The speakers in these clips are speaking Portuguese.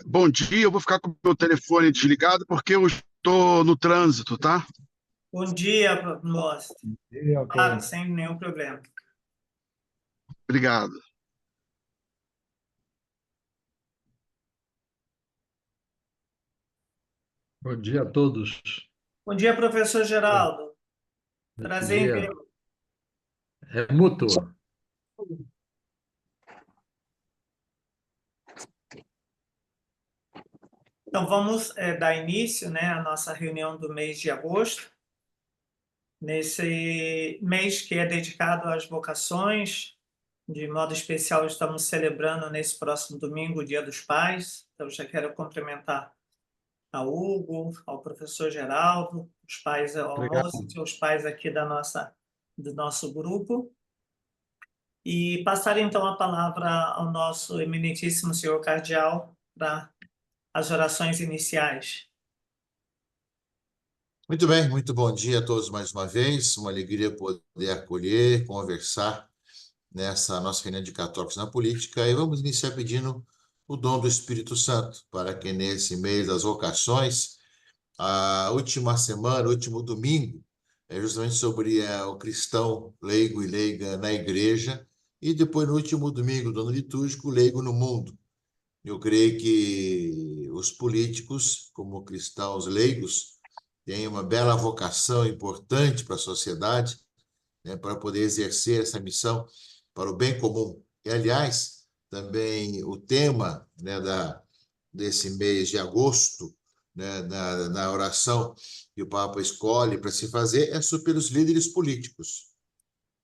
Bom dia, eu vou ficar com o meu telefone desligado porque eu estou no trânsito, tá? Bom dia, moça. Ok. Claro, sem nenhum problema. Obrigado. Bom dia a todos. Bom dia, professor Geraldo. Bom Prazer em dia. vê-lo. É mútuo. Então, vamos dar início, né, à nossa reunião do mês de agosto, nesse mês que é dedicado às vocações. De modo especial, estamos celebrando nesse próximo domingo o Dia dos Pais. Então, já quero cumprimentar a Hugo, ao professor Geraldo, os pais, ao Obrigado. moço e os pais aqui do nosso grupo. E passar então a palavra ao nosso eminentíssimo senhor cardeal para as orações iniciais. Muito bem, muito bom dia a todos mais uma vez. Uma alegria poder acolher, conversar nessa nossa reunião de católicos na política. E vamos iniciar pedindo o dom do Espírito Santo, para que nesse mês das vocações, a última semana, o último domingo, é justamente sobre o cristão leigo e leiga na igreja, e depois no último domingo do ano litúrgico, leigo no mundo. Eu creio que os políticos, como cristãos leigos, têm uma bela vocação importante para a sociedade, né, para poder exercer essa missão para o bem comum. E, aliás, também o tema, né, desse mês de agosto, né, na oração que o Papa escolhe para se fazer, é sobre os líderes políticos.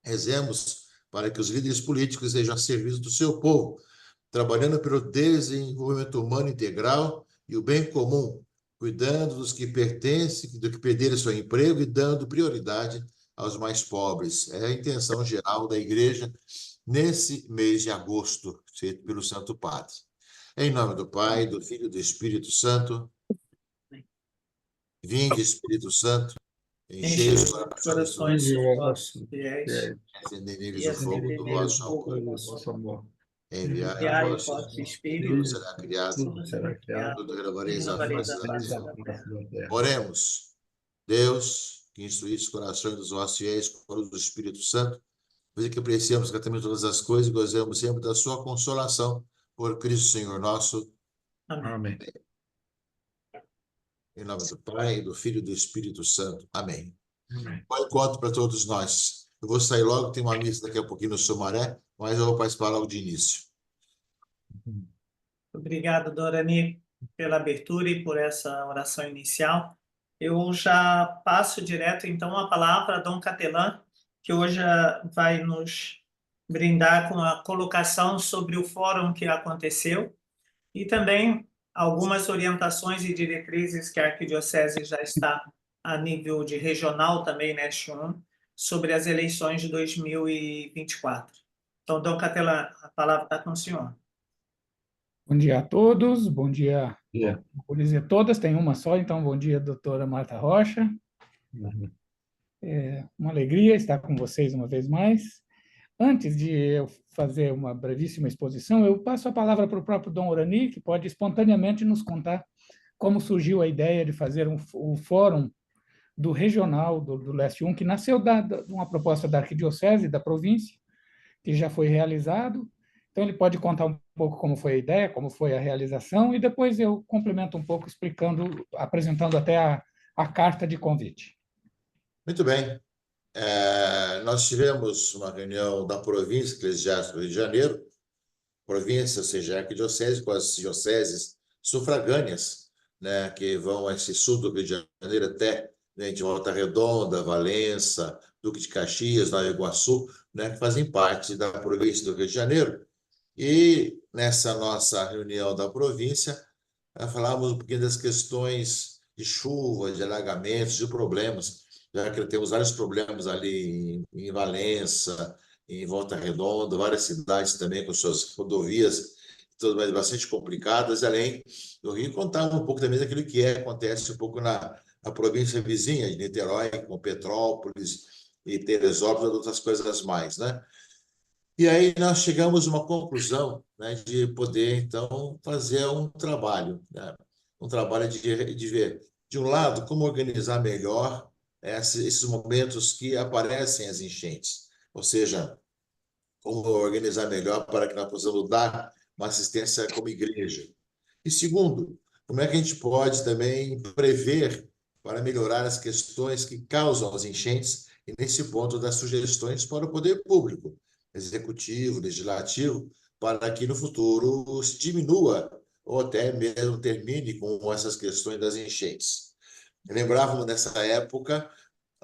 Rezemos para que os líderes políticos sejam a serviço do seu povo, trabalhando pelo desenvolvimento humano integral e o bem comum, cuidando dos que pertencem, do que perderam seu emprego e dando prioridade aos mais pobres. É a intenção geral da Igreja nesse mês de agosto, feito pelo Santo Padre. Em nome do Pai, do Filho e do Espírito Santo. Vinde, Espírito Santo, enchei os corações Corações dos dos vossos fiéis acendei neles e o fogo do acendei neles vosso o fogo amor. do vosso amor. Enviai o Enviai o vosso vosso Espírito, Espírito, tudo será criado, tudo será criado, tudo e renovareis a renovareis face a da face terra. da terra. Oremos. Deus, que instruísse os corações dos vossos fiéis com a luz do Espírito Santo, fazer que apreciemos catamente todas as coisas e gozemos sempre da sua consolação por Cristo Senhor nosso. Amém. Amém. Em nome do Pai, do Filho e do Espírito Santo. Amém. Amém. Bom encontro para todos nós. Eu vou sair logo, tem uma missa daqui a pouquinho no Sumaré, mas eu vou participar logo de início. Obrigado, Dorani, pela abertura e por essa oração inicial. Eu já passo direto, então, a palavra a Dom Capelã, que hoje vai nos brindar com a colocação sobre o fórum que aconteceu e também algumas orientações e diretrizes que a Arquidiocese já está a nível de regional também, né, Chun, sobre as eleições de 2024. Então, Dom Capelã, a palavra está com o senhor. Bom dia a todos, bom dia, Yeah. vou dizer todas, tem uma só, então bom dia, doutora Marta Rocha. Uhum. Uma alegria estar com vocês uma vez mais. Antes de eu fazer uma brevíssima exposição, eu passo a palavra para o próprio Dom Orani, que pode espontaneamente nos contar como surgiu a ideia de fazer o fórum do regional do Leste 1, que nasceu de uma proposta da Arquidiocese, da província, que já foi realizado. Então, ele pode contar um pouco como foi a ideia, como foi a realização, e depois eu complemento um pouco explicando, apresentando até a carta de convite. Muito bem. Nós tivemos uma reunião da província eclesiástica do Rio de Janeiro, província, ou seja, arquidiocese, com as dioceses sufragâneas, né, que vão a esse sul do Rio de Janeiro até, né, de Volta Redonda, Valença, Duque de Caxias, Nova Iguaçu, né, que fazem parte da província do Rio de Janeiro. E nessa nossa reunião da província, falávamos um pouquinho das questões de chuva, de alagamentos, de problemas, já que temos vários problemas ali em Valença, em Volta Redonda, várias cidades também com suas rodovias, todas bastante complicadas, além do Rio, contar um pouco também daquilo que acontece um pouco na província vizinha de Niterói, com Petrópolis e Teresópolis e outras coisas mais, né? E aí nós chegamos a uma conclusão, né, de poder, então, fazer um trabalho, né? Um trabalho de ver, de um lado, como organizar melhor esses momentos que aparecem as enchentes, ou seja, como organizar melhor para que nós possamos dar uma assistência como igreja. E segundo, como é que a gente pode também prever para melhorar as questões que causam as enchentes e, nesse ponto, dar sugestões para o poder público, executivo, legislativo, para que no futuro se diminua ou até mesmo termine com essas questões das enchentes. Lembrávamos nessa época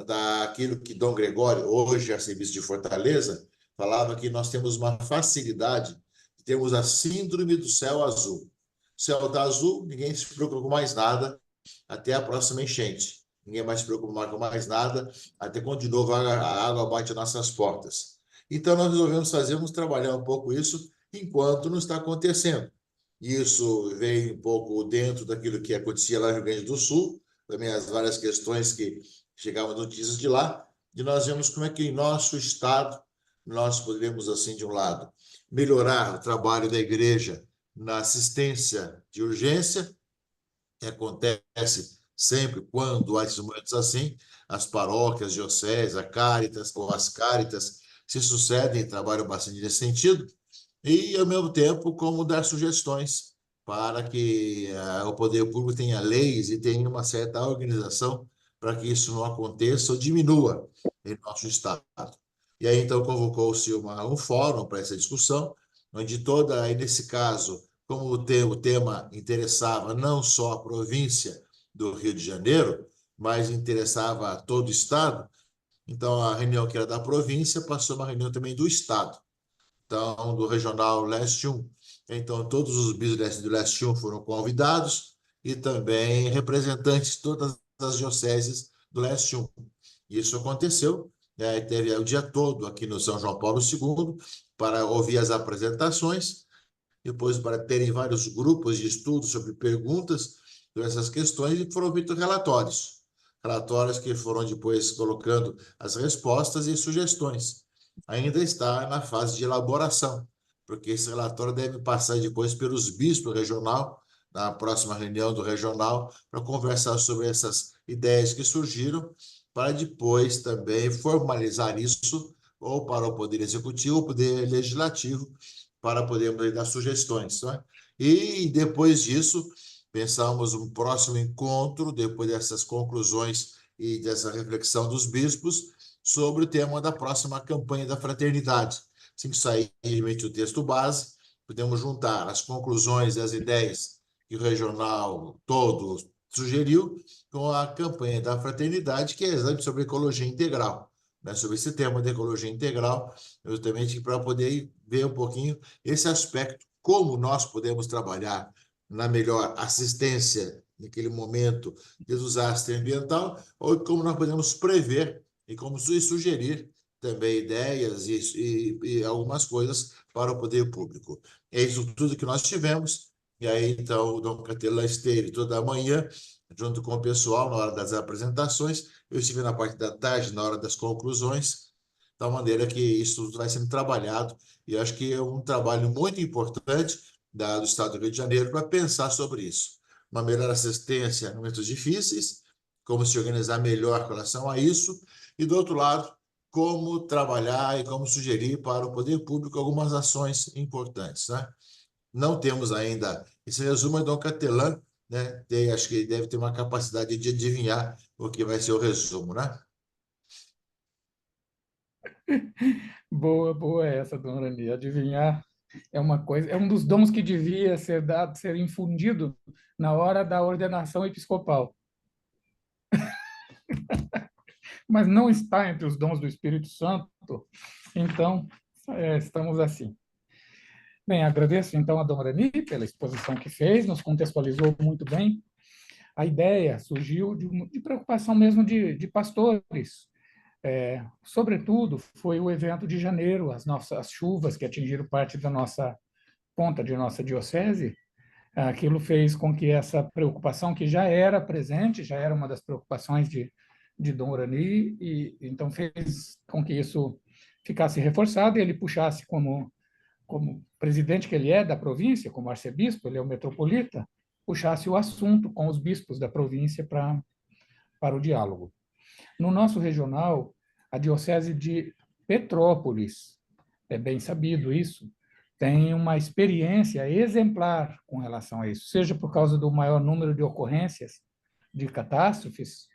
daquilo que Dom Gregório, hoje arcebispo de Fortaleza, falava que nós temos uma facilidade, temos a síndrome do céu azul. O céu está azul, ninguém se preocupa com mais nada até a próxima enchente. Ninguém mais se preocupa com mais nada até quando de novo a água bate nossas portas. Então nós resolvemos vamos trabalhar um pouco isso enquanto não está acontecendo. Isso vem um pouco dentro daquilo que acontecia lá no Rio Grande do Sul, também as várias questões que chegavam notícias de lá, e nós vemos como é que em nosso estado nós poderíamos, assim, de um lado, melhorar o trabalho da igreja na assistência de urgência, que acontece sempre quando há esses momentos assim, as paróquias, dioceses, a Cáritas ou as Cáritas se sucedem e trabalham bastante nesse sentido, e, ao mesmo tempo, como dar sugestões para que o poder público tenha leis e tenha uma certa organização para que isso não aconteça ou diminua em nosso Estado. E aí, então, convocou-se um fórum para essa discussão, onde aí nesse caso, como o tema interessava não só a província do Rio de Janeiro, mas interessava todo o Estado, então a reunião que era da província passou uma reunião também do Estado. Então, do Regional Leste 1. Então, todos os bispos do Leste 1 foram convidados e também representantes de todas as dioceses do Leste 1. Isso aconteceu, né? Teve o dia todo aqui no São João Paulo II para ouvir as apresentações, depois para terem vários grupos de estudo sobre perguntas sobre essas questões e foram feitos relatórios que foram depois colocando as respostas e sugestões. Ainda está na fase de elaboração, porque esse relatório deve passar depois pelos bispos regional, na próxima reunião do regional, para conversar sobre essas ideias que surgiram, para depois também formalizar isso ou para o Poder Executivo ou Poder Legislativo, para podermos dar sugestões. Né? E depois disso, pensamos um próximo encontro, depois dessas conclusões e dessa reflexão dos bispos, sobre o tema da próxima campanha da fraternidade. Assim que sair o texto base, podemos juntar as conclusões e as ideias que o regional todo sugeriu com a campanha da fraternidade, que é exatamente sobre ecologia integral, né? Sobre esse tema da ecologia integral, justamente para poder ver um pouquinho esse aspecto, como nós podemos trabalhar na melhor assistência naquele momento de desastre ambiental, ou como nós podemos prever e como sugerir também ideias e algumas coisas para o poder público. É isso tudo que nós tivemos, e aí então o Dom Catelã esteve toda a manhã junto com o pessoal na hora das apresentações, eu estive na parte da tarde na hora das conclusões, de tal maneira que isso tudo vai sendo trabalhado, e eu acho que é um trabalho muito importante do Estado do Rio de Janeiro para pensar sobre isso. Uma melhor assistência em momentos difíceis, como se organizar melhor com relação a isso, e, do outro lado, como trabalhar e como sugerir para o poder público algumas ações importantes. Né? Não temos ainda esse resumo, é Dom Catelã, né? Acho que ele deve ter uma capacidade de adivinhar o que vai ser o resumo, né? Boa, boa essa, dona Rani. Adivinhar é uma coisa, é um dos dons que devia ser dado, ser infundido na hora da ordenação episcopal. Mas não está entre os dons do Espírito Santo, então estamos assim. Bem, agradeço então a dona Rani pela exposição que fez, nos contextualizou muito bem. A ideia surgiu de preocupação mesmo de pastores. Sobretudo, foi o evento de janeiro, as nossas chuvas que atingiram parte da nossa ponta de nossa diocese. Aquilo fez com que essa preocupação, que já era presente, já era uma das preocupações de Dom Rani, e então fez com que isso ficasse reforçada e ele puxasse como presidente que ele é da província, como arcebispo, ele é o metropolita, puxasse o assunto com os bispos da província para o diálogo. No nosso regional, a diocese de Petrópolis, é bem sabido isso, tem uma experiência exemplar com relação a isso, seja por causa do maior número de ocorrências de catástrofes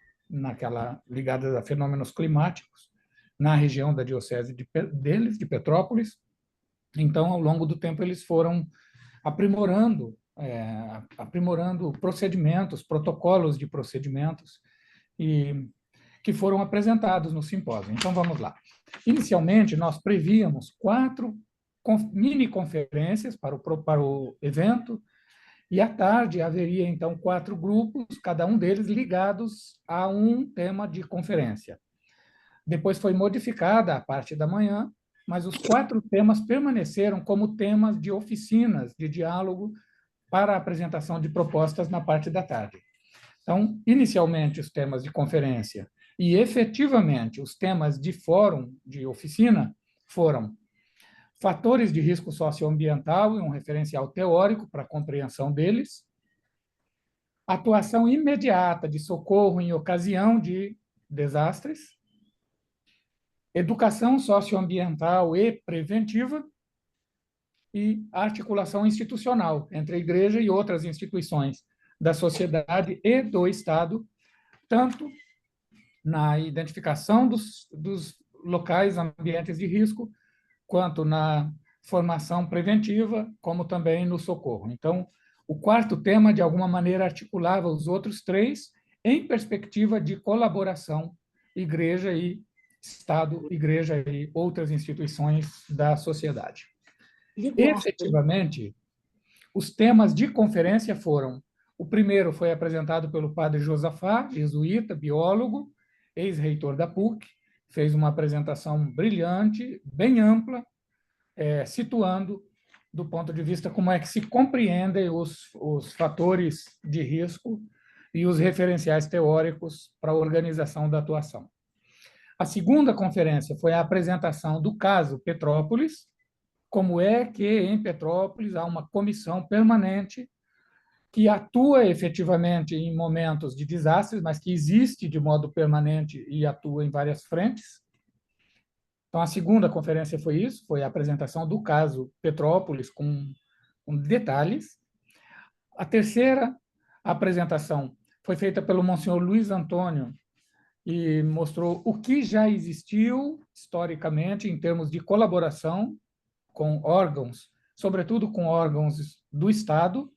ligadas a fenômenos climáticos na região da diocese deles, de Petrópolis. Então, ao longo do tempo, eles foram aprimorando procedimentos, protocolos de procedimentos que foram apresentados no simpósio. Então, vamos lá. Inicialmente, nós prevíamos 4 mini-conferências para o evento, e à tarde haveria, então, 4 grupos, cada um deles ligados a um tema de conferência. Depois foi modificada a parte da manhã, mas os 4 temas permaneceram como temas de oficinas de diálogo para a apresentação de propostas na parte da tarde. Então, inicialmente, os temas de conferência e, efetivamente, os temas de fórum, de oficina, foram fatores de risco socioambiental e um referencial teórico para a compreensão deles, atuação imediata de socorro em ocasião de desastres, educação socioambiental e preventiva e articulação institucional entre a Igreja e outras instituições da sociedade e do Estado, tanto na identificação dos locais, ambientes de risco, quanto na formação preventiva, como também no socorro. Então, o 4º tema, de alguma maneira, articulava os outros 3 em perspectiva de colaboração Igreja e Estado, Igreja e outras instituições da sociedade. Efetivamente, os temas de conferência foram: o primeiro foi apresentado pelo padre Josafá, jesuíta, biólogo, ex-reitor da PUC, fez uma apresentação brilhante, bem ampla, situando, do ponto de vista como é que se compreendem os fatores de risco e os referenciais teóricos para a organização da atuação. A segunda conferência foi a apresentação do caso Petrópolis, como é que em Petrópolis há uma comissão permanente que atua efetivamente em momentos de desastres, mas que existe de modo permanente e atua em várias frentes. Então, a segunda conferência foi isso, foi a apresentação do caso Petrópolis com detalhes. A terceira apresentação foi feita pelo Monsenhor Luiz Antônio e mostrou o que já existiu historicamente em termos de colaboração com órgãos, sobretudo com órgãos do Estado,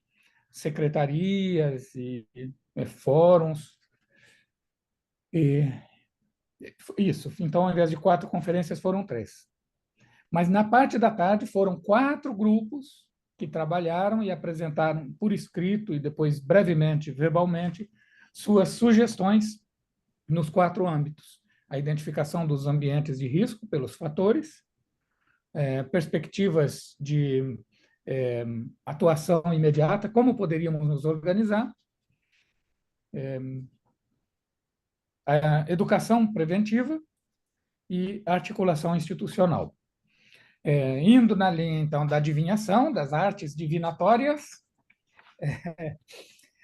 secretarias e fóruns. Isso. Então, ao invés de 4 conferências, foram 3. Mas, na parte da tarde, foram 4 grupos que trabalharam e apresentaram por escrito e depois, brevemente, verbalmente, suas sugestões nos 4 âmbitos: a identificação dos ambientes de risco pelos fatores, perspectivas de atuação imediata, como poderíamos nos organizar, a educação preventiva e articulação institucional. Indo na linha, então, da adivinhação, das artes divinatórias,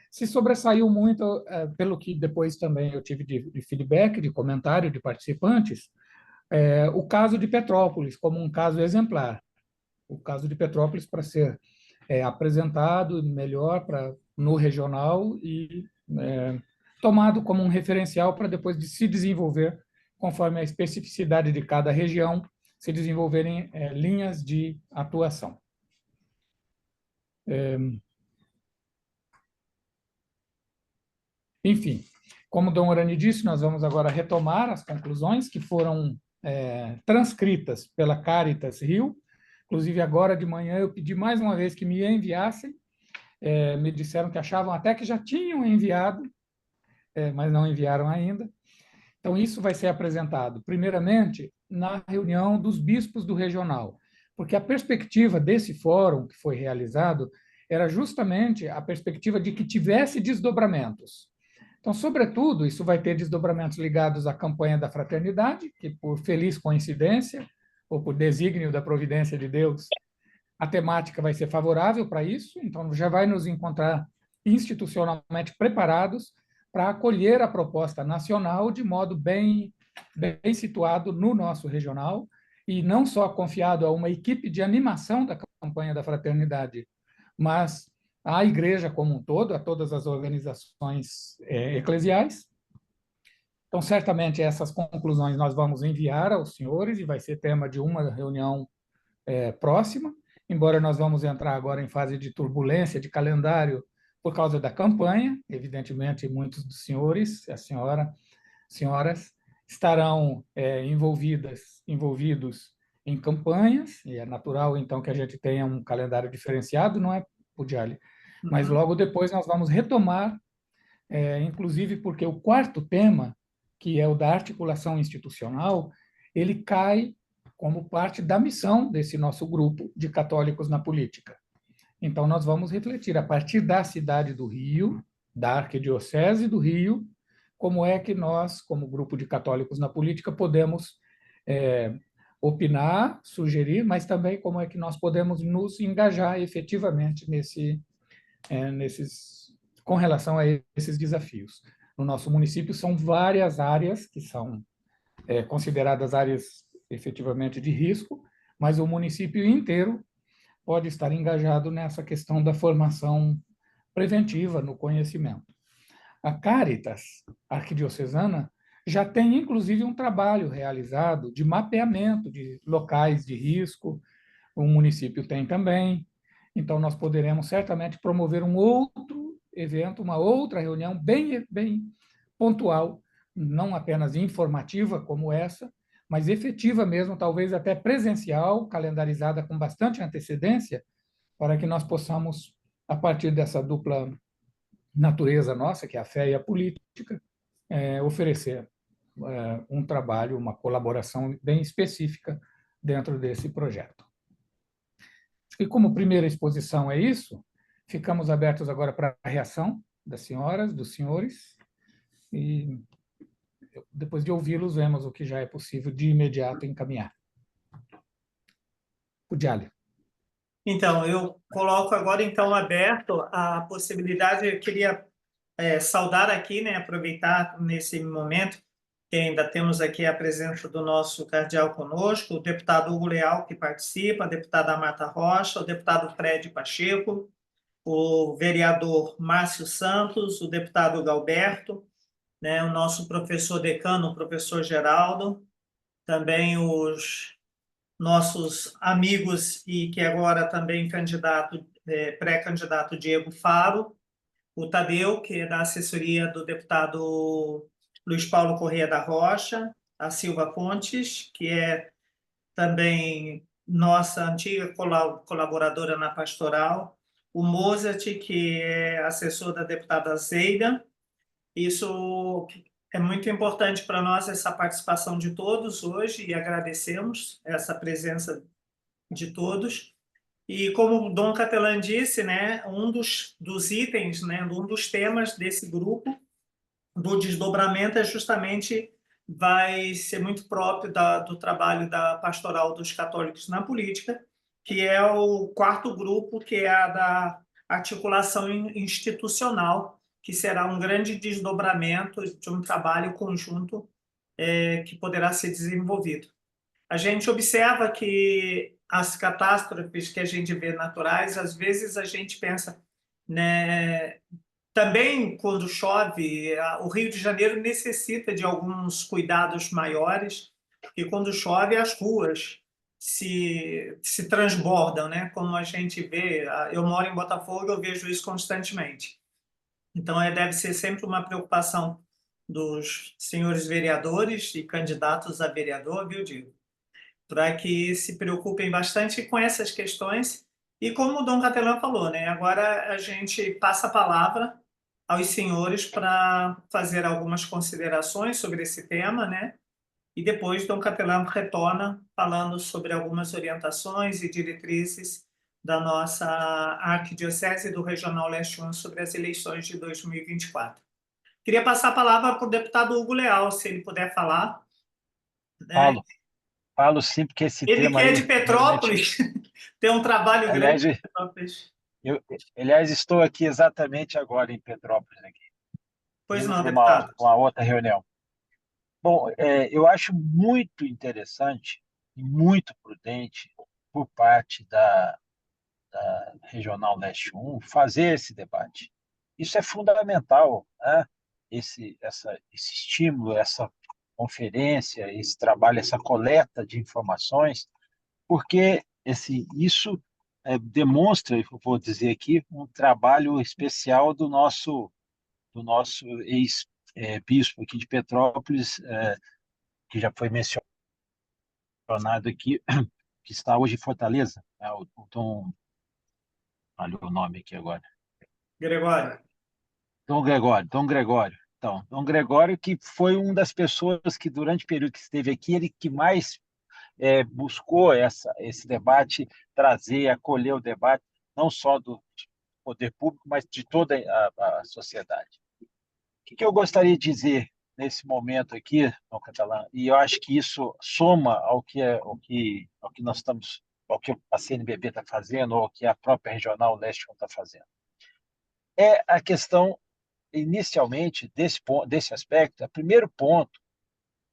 se sobressaiu muito, pelo que depois também eu tive de feedback, de comentário de participantes, o caso de Petrópolis como um caso exemplar. O caso de Petrópolis para ser apresentado melhor no regional e tomado como um referencial para depois de se desenvolver, conforme a especificidade de cada região, se desenvolverem linhas de atuação. Enfim, como Dom Orani disse, nós vamos agora retomar as conclusões que foram transcritas pela Caritas Rio. Inclusive, agora de manhã, eu pedi mais uma vez que me enviassem. Me disseram que achavam até que já tinham enviado, mas não enviaram ainda. Então, isso vai ser apresentado, primeiramente, na reunião dos bispos do regional, porque a perspectiva desse fórum que foi realizado era justamente a perspectiva de que tivesse desdobramentos. Então, sobretudo, isso vai ter desdobramentos ligados à campanha da fraternidade, que, por feliz coincidência, ou por desígnio da providência de Deus, a temática vai ser favorável para isso, então já vai nos encontrar institucionalmente preparados para acolher a proposta nacional de modo bem situado no nosso regional, e não só confiado a uma equipe de animação da campanha da fraternidade, mas à igreja como um todo, a todas as organizações eclesiais. Então, certamente, essas conclusões nós vamos enviar aos senhores, e vai ser tema de uma reunião próxima, embora nós vamos entrar agora em fase de turbulência de calendário por causa da campanha. Evidentemente, muitos dos senhores, as senhoras, estarão envolvidos em campanhas, e é natural, então, que a gente tenha um calendário diferenciado, não é, Pudiali? Mas logo depois nós vamos retomar, inclusive porque o quarto tema, que é o da articulação institucional, ele cai como parte da missão desse nosso grupo de católicos na política. Então, nós vamos refletir, a partir da cidade do Rio, da Arquidiocese do Rio, como é que nós, como grupo de católicos na política, podemos opinar, sugerir, mas também como é que nós podemos nos engajar efetivamente com relação a esses desafios. No nosso município, são várias áreas que são consideradas áreas efetivamente de risco, mas o município inteiro pode estar engajado nessa questão da formação preventiva no conhecimento. A Caritas Arquidiocesana já tem, inclusive, um trabalho realizado de mapeamento de locais de risco, o município tem também, então nós poderemos certamente promover um outro evento, uma outra reunião bem pontual, não apenas informativa como essa, mas efetiva mesmo, talvez até presencial, calendarizada com bastante antecedência, para que nós possamos, a partir dessa dupla natureza nossa, que é a fé e a política, oferecer um trabalho, uma colaboração bem específica dentro desse projeto. Acho que, como primeira exposição é isso, ficamos abertos agora para a reação das senhoras, dos senhores, e depois de ouvi-los, vemos o que já é possível de imediato encaminhar. Pudiali. Então, eu coloco agora, então, aberto a possibilidade, eu queria saudar aqui, né, aproveitar nesse momento, que ainda temos aqui a presença do nosso cardeal conosco, o deputado Hugo Leal, que participa, a deputada Marta Rocha, o deputado Fred Pacheco, o vereador Márcio Santos, o deputado Galberto, né, o nosso professor decano, o professor Geraldo, também os nossos amigos e que agora também pré-candidato Diego Faro, o Tadeu, que é da assessoria do deputado Luiz Paulo Corrêa da Rocha, a Silva Pontes, que é também nossa antiga colaboradora na pastoral, o Mozart, que é assessor da deputada Zeida. Isso é muito importante para nós, essa participação de todos hoje, e agradecemos essa presença de todos. E como o Dom Catelan disse, né, um dos itens, né, um dos temas desse grupo, do desdobramento, vai ser muito próprio do trabalho da Pastoral dos Católicos na Política, que é o quarto grupo, que é a da articulação institucional, que será um grande desdobramento de um trabalho conjunto que poderá ser desenvolvido. A gente observa que as catástrofes que a gente vê naturais, às vezes a gente pensa, né, também quando chove, o Rio de Janeiro necessita de alguns cuidados maiores, porque quando chove as ruas se transbordam, né? Como a gente vê, eu moro em Botafogo, eu vejo isso constantemente. Então, deve ser sempre uma preocupação dos senhores vereadores e candidatos a vereador, viu, Diego? Para que se preocupem bastante com essas questões. E como o Dom Catelan falou, né? Agora a gente passa a palavra aos senhores para fazer algumas considerações sobre esse tema, né? E depois Dom Catelan retorna falando sobre algumas orientações e diretrizes da nossa Arquidiocese do Regional Leste 1 sobre as eleições de 2024. Queria passar a palavra para o deputado Hugo Leal, se ele puder falar. Né? Falo sim, porque esse Ele tema que é aí, de Petrópolis, tem um trabalho aliás, grande em Petrópolis. aliás, estou aqui exatamente agora em Petrópolis, aqui, Pois indo não, para deputado. uma outra reunião. Bom, eu acho muito interessante e muito prudente por parte da Regional Leste 1 fazer esse debate. Isso é fundamental, né? Esse estímulo, essa conferência, esse trabalho, essa coleta de informações, porque isso demonstra, eu vou dizer aqui, um trabalho especial do nosso ex-bispo aqui de Petrópolis, que já foi mencionado aqui, que está hoje em Fortaleza, né, o Dom, olha o nome aqui agora, Gregório. Dom Gregório, Dom Gregório. Então, Dom Gregório, que foi uma das pessoas que, durante o período que esteve aqui, ele que mais buscou esse debate, trazer, acolher o debate, não só do poder público, mas de toda a sociedade. O que eu gostaria de dizer nesse momento aqui, Dom Catalã, e eu acho que isso soma ao que nós estamos, ao que a CNBB está fazendo, ou ao que a própria Regional Leste está fazendo, é a questão, inicialmente, desse aspecto, o primeiro ponto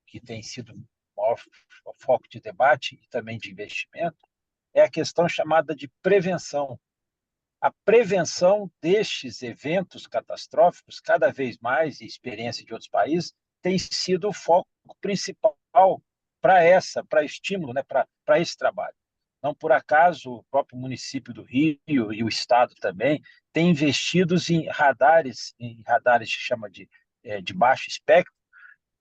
que tem sido o maior foco de debate e também de investimento, é a questão chamada de prevenção. A prevenção destes eventos catastróficos, cada vez mais, e experiência de outros países, tem sido o foco principal para estímulo, né, para esse trabalho. Não por acaso, o próprio município do Rio e o Estado também têm investido em radares que chama de baixo espectro,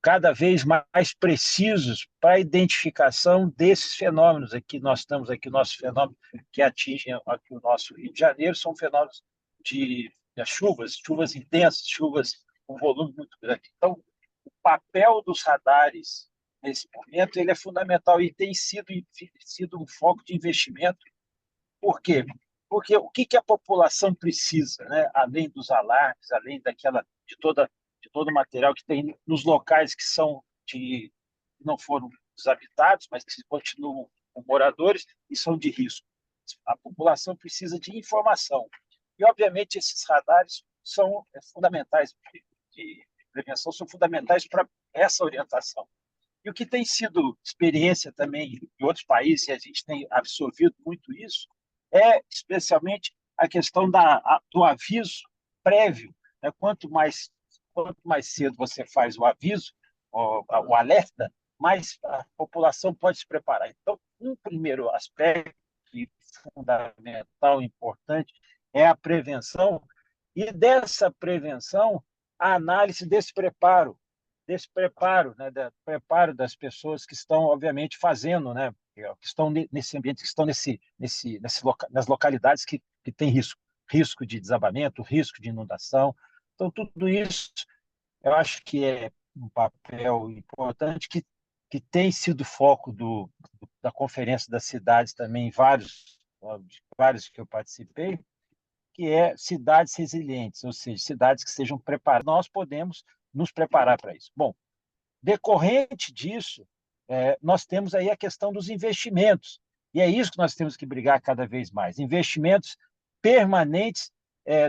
cada vez mais precisos para a identificação desses fenômenos. Aqui nós estamos aqui, o nosso fenômeno que atingem aqui o nosso Rio de Janeiro são fenômenos de chuvas intensas, chuvas com volume muito grande. Então, o papel dos radares nesse momento ele é fundamental e tem sido um foco de investimento. Por quê? Porque o que a população precisa, né? Além dos alarmes, além de todo o material que tem nos locais que não foram desabitados, mas que continuam com moradores e são de risco. A população precisa de informação. E, obviamente, esses radares são fundamentais de prevenção, são fundamentais para essa orientação. E o que tem sido experiência também em outros países, e a gente tem absorvido muito isso, é especialmente a questão do aviso prévio, né? Quanto mais cedo você faz o aviso, o alerta, mais a população pode se preparar. Então, um primeiro aspecto fundamental, importante, é a prevenção, e dessa prevenção, a análise desse preparo, né, preparo das pessoas que estão, obviamente, fazendo, né, que estão nesse ambiente, que estão nas localidades que têm risco de desabamento, risco de inundação. Então, tudo isso eu acho que é um papel importante que tem sido foco da Conferência das Cidades também, vários que eu participei, que é cidades resilientes, ou seja, cidades que sejam preparadas. Nós podemos nos preparar para isso. Bom, decorrente disso, nós temos aí a questão dos investimentos, e é isso que nós temos que brigar cada vez mais, investimentos permanentes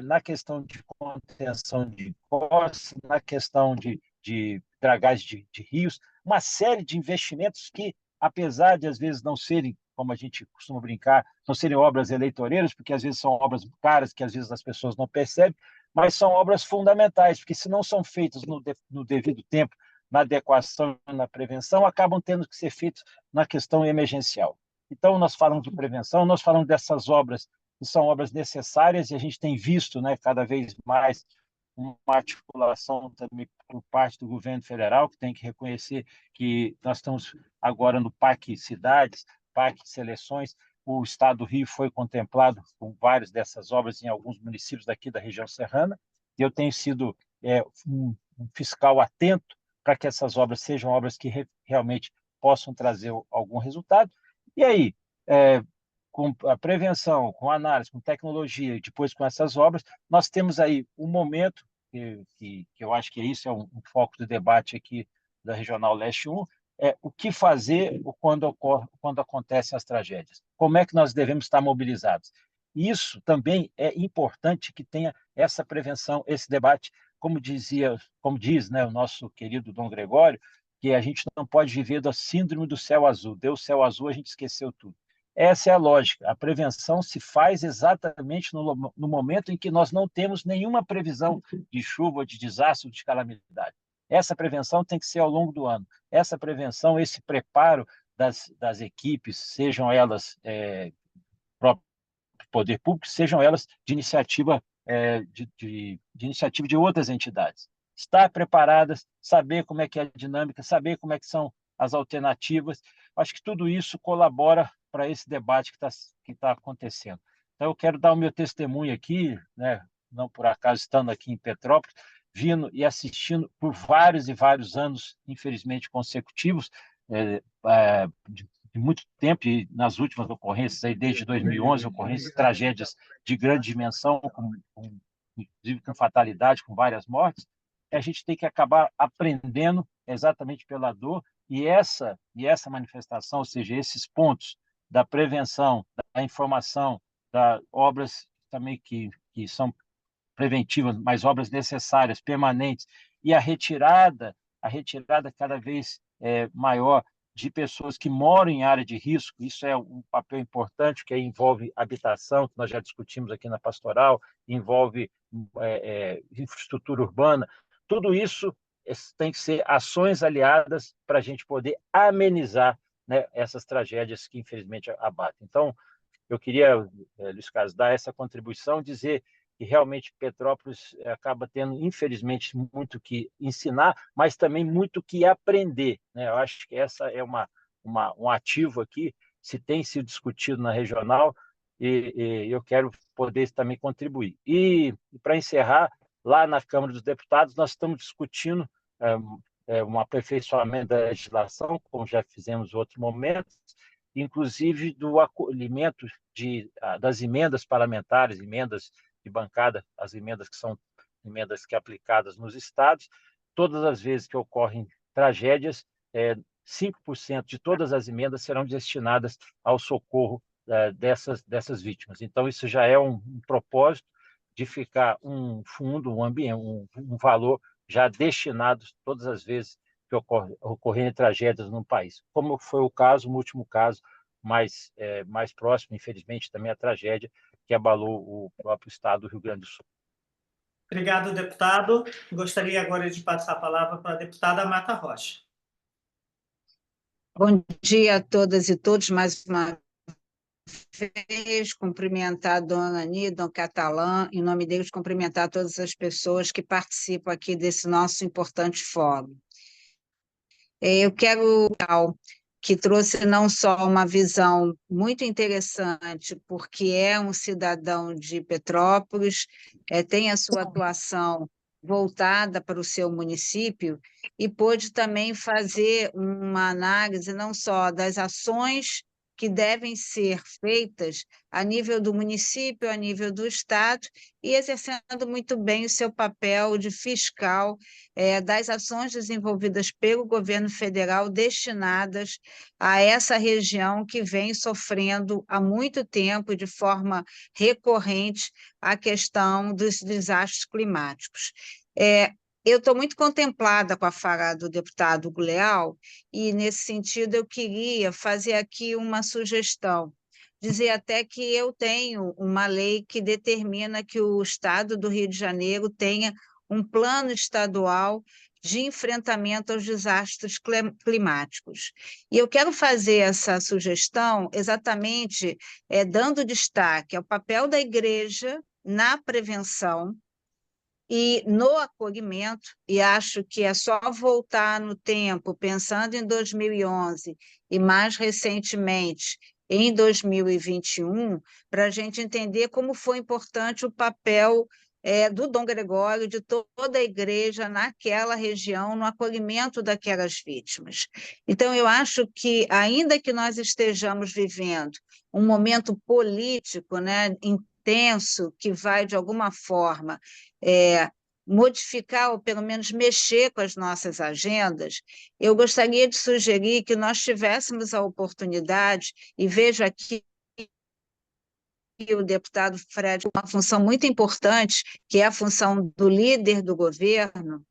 na questão de contenção de encostas, na questão de dragagem de rios, uma série de investimentos que, apesar de às vezes não serem, como a gente costuma brincar, não serem obras eleitoreiras, porque às vezes são obras caras que às vezes as pessoas não percebem, mas são obras fundamentais, porque se não são feitas no devido tempo, na adequação e na prevenção, acabam tendo que ser feitos na questão emergencial. Então, nós falamos de prevenção, nós falamos dessas obras que são obras necessárias, e a gente tem visto, né, cada vez mais uma articulação também por parte do governo federal, que tem que reconhecer que nós estamos agora no Parque Cidades, Parque Seleções. O Estado do Rio foi contemplado com várias dessas obras em alguns municípios daqui da região serrana, e eu tenho sido um fiscal atento para que essas obras sejam obras que realmente possam trazer algum resultado. E aí, com a prevenção, com a análise, com tecnologia, e depois com essas obras, nós temos aí um momento que eu acho que isso é um foco do debate aqui da Regional Leste 1, o que fazer quando acontecem as tragédias. Como é que nós devemos estar mobilizados? Isso também é importante que tenha essa prevenção, esse debate, como diz, né, o nosso querido Dom Gregório, que a gente não pode viver da síndrome do céu azul. Deu céu azul, a gente esqueceu tudo. Essa é a lógica. A prevenção se faz exatamente no momento em que nós não temos nenhuma previsão de chuva, de desastre, de calamidade. Essa prevenção tem que ser ao longo do ano. Essa prevenção, esse preparo das equipes, sejam elas próprio poder público, sejam elas de iniciativa de iniciativa de outras entidades. Estar preparadas, saber como é que é a dinâmica, saber como é que são as alternativas. Acho que tudo isso colabora para esse debate que tá acontecendo. Então, eu quero dar o meu testemunho aqui, né, não por acaso estando aqui em Petrópolis, vindo e assistindo por vários e vários anos, infelizmente consecutivos, de muito tempo, e nas últimas ocorrências, aí, desde 2011, ocorrências, tragédias de grande dimensão, inclusive com fatalidade, com várias mortes, a gente tem que acabar aprendendo exatamente pela dor, e essa manifestação, ou seja, esses pontos da prevenção, da informação, das obras também que são preventivas, mas obras necessárias, permanentes, e a retirada cada vez maior de pessoas que moram em área de risco. Isso é um papel importante, que envolve habitação, que nós já discutimos aqui na pastoral, envolve infraestrutura urbana. Tudo isso tem que ser ações aliadas para a gente poder amenizar, né, essas tragédias que, infelizmente, abatem. Então, eu queria, Luiz Carlos, dar essa contribuição, dizer que realmente Petrópolis acaba tendo, infelizmente, muito que ensinar, mas também muito que aprender, né? Eu acho que essa é um ativo aqui, se tem sido discutido na regional, e eu quero poder também contribuir. E para encerrar, lá na Câmara dos Deputados, nós estamos discutindo um aperfeiçoamento da legislação, como já fizemos em outros momentos, inclusive do acolhimento das emendas parlamentares, emendas de bancada, as emendas que são emendas que aplicadas nos estados. Todas as vezes que ocorrem tragédias, 5% de todas as emendas serão destinadas ao socorro dessas vítimas. Então, isso já é um propósito de ficar um fundo, um ambiente, um valor já destinado todas as vezes que ocorrerem tragédias no país. Como foi o caso, no último caso, mais próximo, infelizmente, também a tragédia que abalou o próprio estado do Rio Grande do Sul. Obrigado, deputado. Gostaria agora de passar a palavra para a deputada Marta Rocha. Bom dia a todas e todos, mais uma vez, cumprimentar a dona Ani, Dom Catalã, em nome deles, cumprimentar todas as pessoas que participam aqui desse nosso importante fórum. Eu quero que trouxe não só uma visão muito interessante, porque é um cidadão de Petrópolis, tem a sua atuação voltada para o seu município, e pôde também fazer uma análise não só das ações que devem ser feitas a nível do município, a nível do Estado, e exercendo muito bem o seu papel de fiscal das ações desenvolvidas pelo governo federal destinadas a essa região que vem sofrendo há muito tempo, de forma recorrente, a questão dos desastres climáticos. Eu estou muito contemplada com a fala do deputado Leal, e, nesse sentido, eu queria fazer aqui uma sugestão, dizer até que eu tenho uma lei que determina que o Estado do Rio de Janeiro tenha um plano estadual de enfrentamento aos desastres climáticos. E eu quero fazer essa sugestão exatamente dando destaque ao papel da igreja na prevenção e no acolhimento, e acho que é só voltar no tempo, pensando em 2011 e mais recentemente em 2021, para a gente entender como foi importante o papel do Dom Gregório, de toda a igreja naquela região, no acolhimento daquelas vítimas. Então, eu acho que, ainda que nós estejamos vivendo um momento político, né, intenso, que vai, de alguma forma, modificar ou pelo menos mexer com as nossas agendas, eu gostaria de sugerir que nós tivéssemos a oportunidade, e vejo aqui o deputado Fred uma função muito importante, que é a função do líder do governo.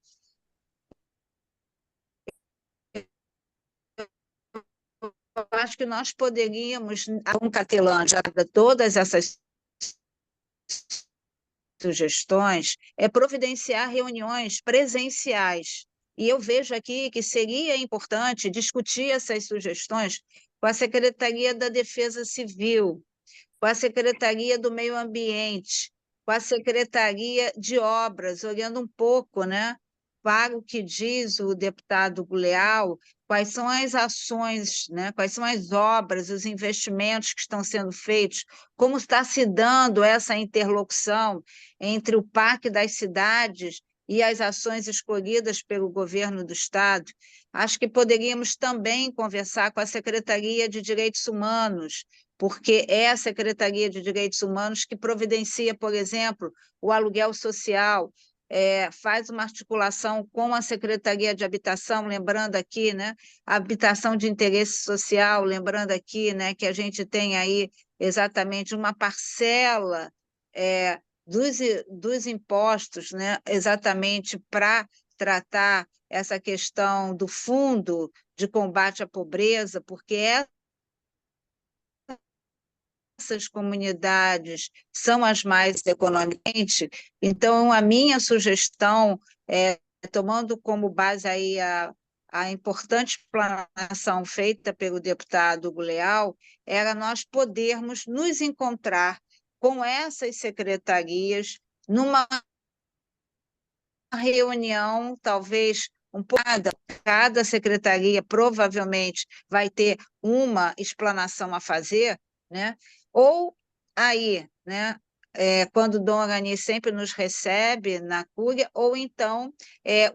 Eu acho que nós poderíamos, com Catelã, já todas essas sugestões, providenciar reuniões presenciais. E eu vejo aqui que seria importante discutir essas sugestões com a Secretaria da Defesa Civil, com a Secretaria do Meio Ambiente, com a Secretaria de Obras, olhando um pouco, né, para o que diz o deputado Leal, quais são as ações, né, quais são as obras, os investimentos que estão sendo feitos, como está se dando essa interlocução entre o Parque das Cidades e as ações escolhidas pelo governo do Estado. Acho que poderíamos também conversar com a Secretaria de Direitos Humanos, porque é a Secretaria de Direitos Humanos que providencia, por exemplo, o aluguel social, faz uma articulação com a Secretaria de Habitação, lembrando aqui, né, a habitação de interesse social, lembrando aqui, né, que a gente tem aí exatamente uma parcela dos impostos, né, exatamente para tratar essa questão do fundo de combate à pobreza, porque essas comunidades são as mais economicamente. Então, a minha sugestão, tomando como base aí a importante explanação feita pelo deputado Leal, era nós podermos nos encontrar com essas secretarias numa reunião, talvez cada secretaria provavelmente vai ter uma explanação a fazer, né? Ou aí, né, quando o Dom Arani sempre nos recebe na Cúria, ou então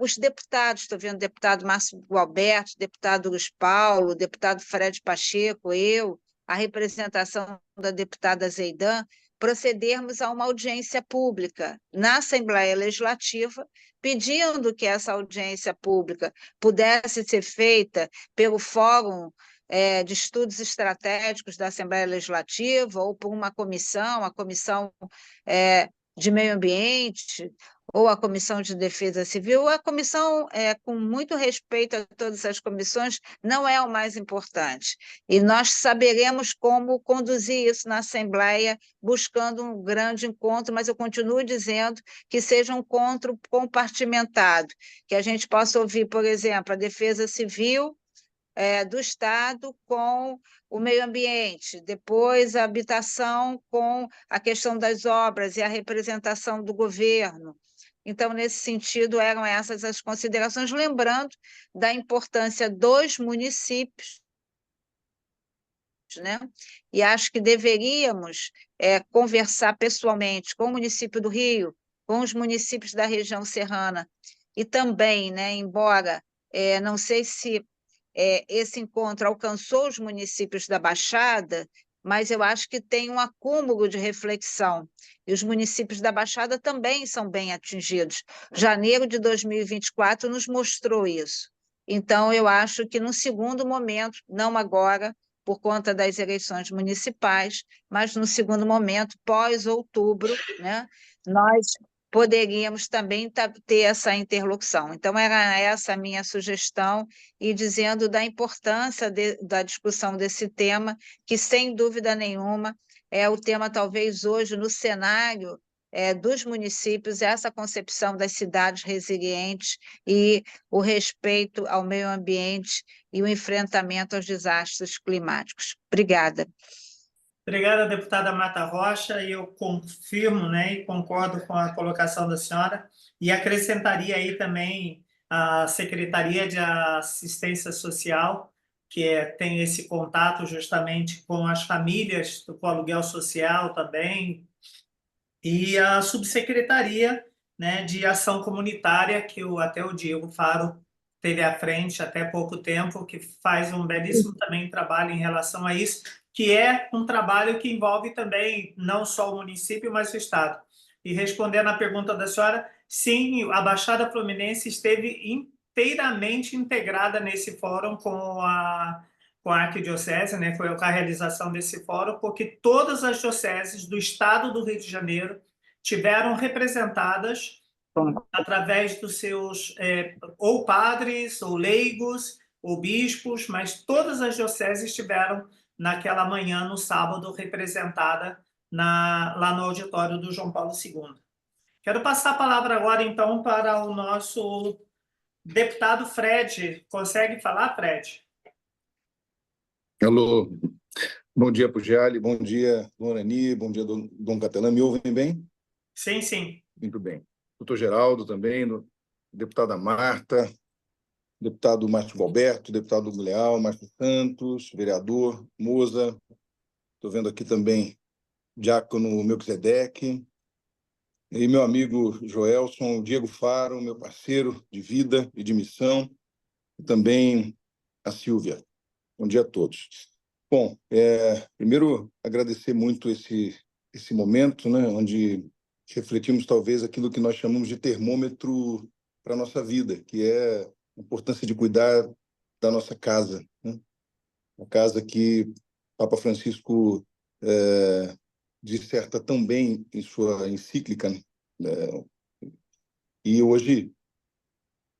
os deputados, estou vendo o deputado Márcio Gualberto, deputado Luiz Paulo, deputado Fred Pacheco, eu, a representação da deputada Zeidan, procedermos a uma audiência pública na Assembleia Legislativa, pedindo que essa audiência pública pudesse ser feita pelo Fórum de Estudos Estratégicos da Assembleia Legislativa, ou por uma comissão, a Comissão de Meio Ambiente, ou a Comissão de Defesa Civil. A comissão, com muito respeito a todas as comissões, não é o mais importante. E nós saberemos como conduzir isso na Assembleia, buscando um grande encontro, mas eu continuo dizendo que seja um encontro compartimentado, que a gente possa ouvir, por exemplo, a Defesa Civil do Estado com o meio ambiente, depois a habitação com a questão das obras e a representação do governo. Então, nesse sentido, eram essas as considerações, lembrando da importância dos municípios, né? E acho que deveríamos conversar pessoalmente com o município do Rio, com os municípios da região serrana, e também, né, embora não sei se esse encontro alcançou os municípios da Baixada, mas eu acho que tem um acúmulo de reflexão, e os municípios da Baixada também são bem atingidos. Janeiro de 2024 nos mostrou isso. Então, eu acho que, num segundo momento, não agora, por conta das eleições municipais, mas no segundo momento, pós-outubro, né, nós poderíamos também ter essa interlocução. Então, era essa a minha sugestão, e dizendo da importância da discussão desse tema, que, sem dúvida nenhuma, é o tema, talvez, hoje, no cenário dos municípios, essa concepção das cidades resilientes e o respeito ao meio ambiente e o enfrentamento aos desastres climáticos. Obrigada. Obrigada, deputada Marta Rocha, e eu confirmo, né, e concordo com a colocação da senhora, e acrescentaria aí também a Secretaria de Assistência Social, que tem esse contato justamente com as famílias, com o aluguel social também, e a Subsecretaria, né, de Ação Comunitária, que até o Diego Faro teve à frente até pouco tempo, que faz um belíssimo também trabalho em relação a isso, que é um trabalho que envolve também não só o município, mas o Estado. E respondendo à pergunta da senhora, sim, a Baixada Fluminense esteve inteiramente integrada nesse fórum com a Arquidiocese, né? Foi a realização desse fórum, porque todas as dioceses do estado do Rio de Janeiro tiveram representadas através dos seus ou padres, ou leigos, ou bispos, mas todas as dioceses estiveram naquela manhã, no sábado, representada lá no auditório do João Paulo II. Quero passar a palavra agora, então, para o nosso deputado Fred. Consegue falar, Fred? Alô, bom dia, Pugiali, bom dia, Dona Ani, bom dia, Dom Catelã. Me ouvem bem? Sim, sim. Muito bem. Doutor Geraldo também, deputada Marta, deputado Márcio Alberto, deputado Hugo Leal, Márcio Santos, vereador Moza. Estou vendo aqui também Diácono Melquisedeque, e meu amigo Joelson, Diego Faro, meu parceiro de vida e de missão, e também a Silvia. Bom dia a todos. Bom, primeiro agradecer muito esse momento, né, onde refletimos talvez aquilo que nós chamamos de termômetro para a nossa vida, que é a importância de cuidar da nossa casa, né? A casa que Papa Francisco disserta tão bem em sua encíclica, né? E hoje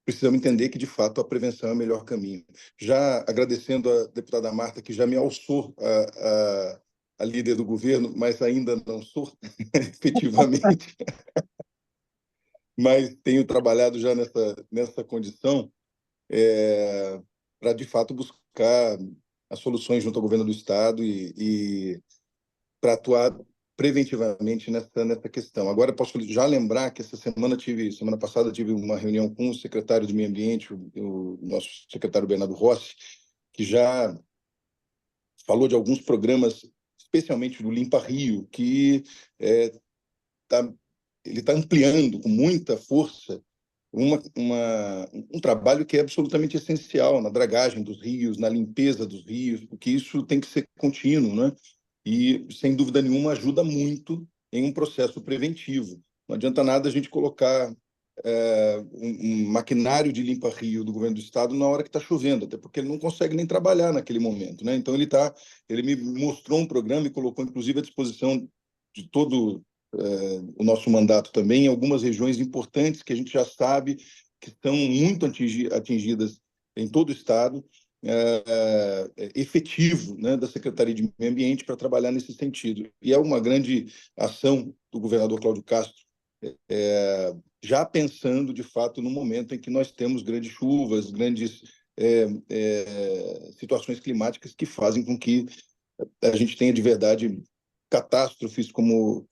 precisamos entender que, de fato, a prevenção é o melhor caminho. Já agradecendo a deputada Marta, que já me alçou a líder do governo, mas ainda não sou, efetivamente, mas tenho trabalhado já nessa condição para, de fato, buscar as soluções junto ao governo do Estado e para atuar preventivamente nessa questão. Agora, posso já lembrar que semana passada, tive uma reunião com o secretário de Meio Ambiente, o nosso secretário Bernardo Rossi, que já falou de alguns programas, especialmente do Limpa Rio, que ele está ampliando com muita força um trabalho que é absolutamente essencial na dragagem dos rios, na limpeza dos rios, porque isso tem que ser contínuo, né? E, sem dúvida nenhuma, ajuda muito em um processo preventivo. Não adianta nada a gente colocar um maquinário de limpa-rio do governo do Estado na hora que está chovendo, até porque ele não consegue nem trabalhar naquele momento, né? Então, ele me mostrou um programa e colocou, inclusive, à disposição de todo o nosso mandato também, em algumas regiões importantes que a gente já sabe que estão muito atingidas em todo o Estado, efetivo, né, da Secretaria de Meio Ambiente para trabalhar nesse sentido. E é uma grande ação do governador Cláudio Castro, já pensando, de fato, no momento em que nós temos grandes chuvas, grandes situações climáticas que fazem com que a gente tenha, de verdade, catástrofes como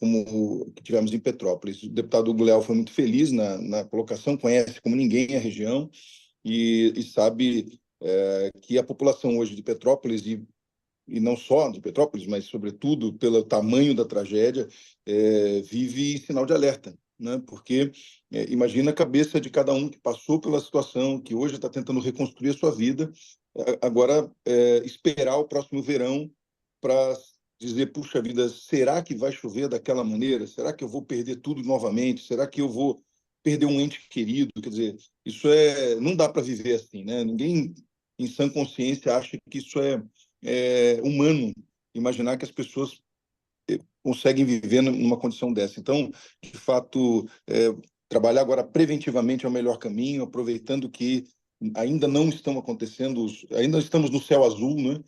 que tivemos em Petrópolis. O deputado Hugo Leal foi muito feliz na colocação, conhece como ninguém a região e sabe que a população hoje de Petrópolis, e não só de Petrópolis, mas, sobretudo, pelo tamanho da tragédia, vive em sinal de alerta, né? Porque imagina a cabeça de cada um que passou pela situação, que hoje está tentando reconstruir a sua vida, agora esperar o próximo verão para dizer, puxa vida, será que vai chover daquela maneira? Será que eu vou perder tudo novamente? Será que eu vou perder um ente querido? Quer dizer, isso não dá para viver assim, né? Ninguém, em sã consciência, acha que isso é humano, imaginar que as pessoas conseguem viver numa condição dessa. Então, de fato, trabalhar agora preventivamente é o melhor caminho, aproveitando que ainda não estão acontecendo, ainda estamos no céu azul, né?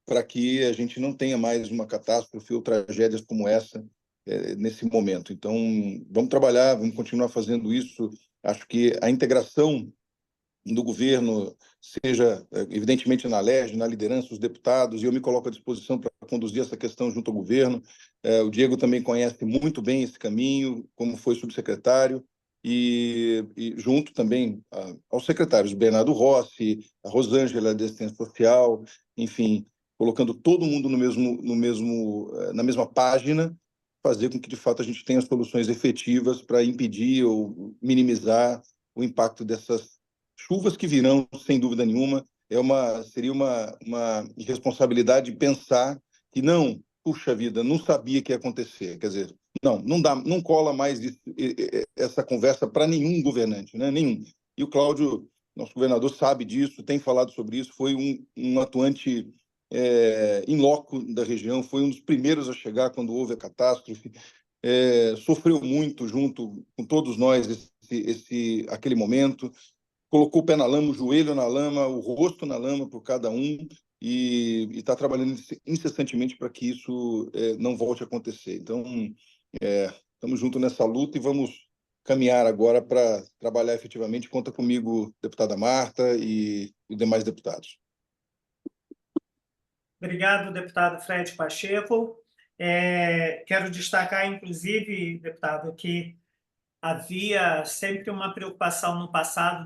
Para que a gente não tenha mais uma catástrofe ou tragédias como essa nesse momento. Então, vamos trabalhar, vamos continuar fazendo isso. Acho que a integração do governo, seja, evidentemente, na LERJ, na liderança, os deputados, e eu me coloco à disposição para conduzir essa questão junto ao governo. O Diego também conhece muito bem esse caminho, como foi subsecretário, e junto também aos secretários Bernardo Rossi, a Rosângela da Assistência Social, enfim, colocando todo mundo na mesma página, fazer com que, de fato, a gente tenha soluções efetivas para impedir ou minimizar o impacto dessas chuvas que virão, sem dúvida nenhuma. Seria uma irresponsabilidade pensar que não, puxa vida, não sabia que ia acontecer. Quer dizer, Não dá, não cola mais essa conversa para nenhum governante, né? Nenhum. E o Cláudio, nosso governador, sabe disso, tem falado sobre isso, foi um atuante in loco da região, foi um dos primeiros a chegar quando houve a catástrofe, sofreu muito junto com todos nós aquele momento, colocou o pé na lama, o joelho na lama, o rosto na lama por cada um, e está trabalhando incessantemente para que isso não volte a acontecer. Então, estamos juntos nessa luta e vamos caminhar agora para trabalhar efetivamente. Conta comigo, deputada Marta e demais deputados. Obrigado, deputado Fred Pacheco. Quero destacar, inclusive, deputado, que havia sempre uma preocupação no passado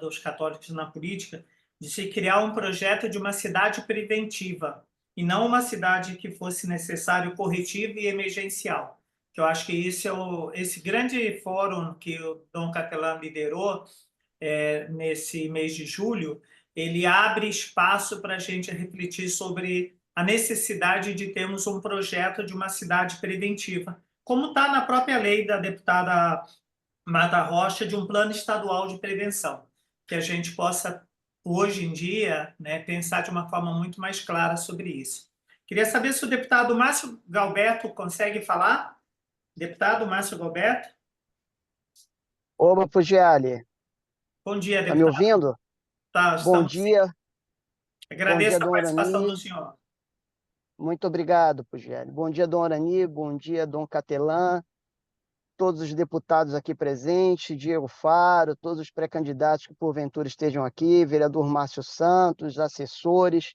dos católicos na política de se criar um projeto de uma cidade preventiva e não uma cidade que fosse necessário corretivo e emergencial. Que eu acho que esse grande fórum que o Dom Catelan liderou nesse mês de julho, ele abre espaço para a gente refletir sobre a necessidade de termos um projeto de uma cidade preventiva, como está na própria lei da deputada Marta Rocha, de um plano estadual de prevenção, que a gente possa, hoje em dia, né, pensar de uma forma muito mais clara sobre isso. Queria saber se o deputado Márcio Galberto consegue falar. Deputado Márcio Galberto. Oba, Pugliali. Bom dia, deputado. Está me ouvindo? Tá, bom dia. Sim. Agradeço bom dia, a participação do senhor. Muito obrigado, Pugliali. Bom dia, Dom Orani, bom dia, Dom Catelan, todos os deputados aqui presentes, Diego Faro, todos os pré-candidatos que porventura estejam aqui, vereador Márcio Santos, assessores,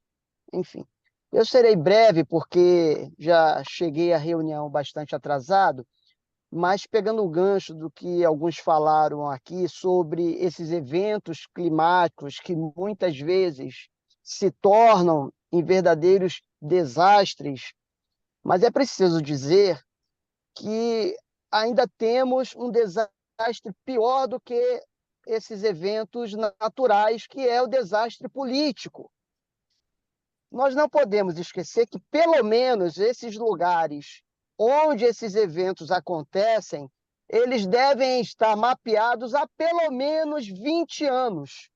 enfim. Eu serei breve porque já cheguei à reunião bastante atrasado, mas pegando o gancho do que alguns falaram aqui sobre esses eventos climáticos que muitas vezes se tornam em verdadeiros desastres, mas é preciso dizer que ainda temos um desastre pior do que esses eventos naturais, que é o desastre político. Nós não podemos esquecer que, pelo menos, esses lugares onde esses eventos acontecem, eles devem estar mapeados há pelo menos 20 anos.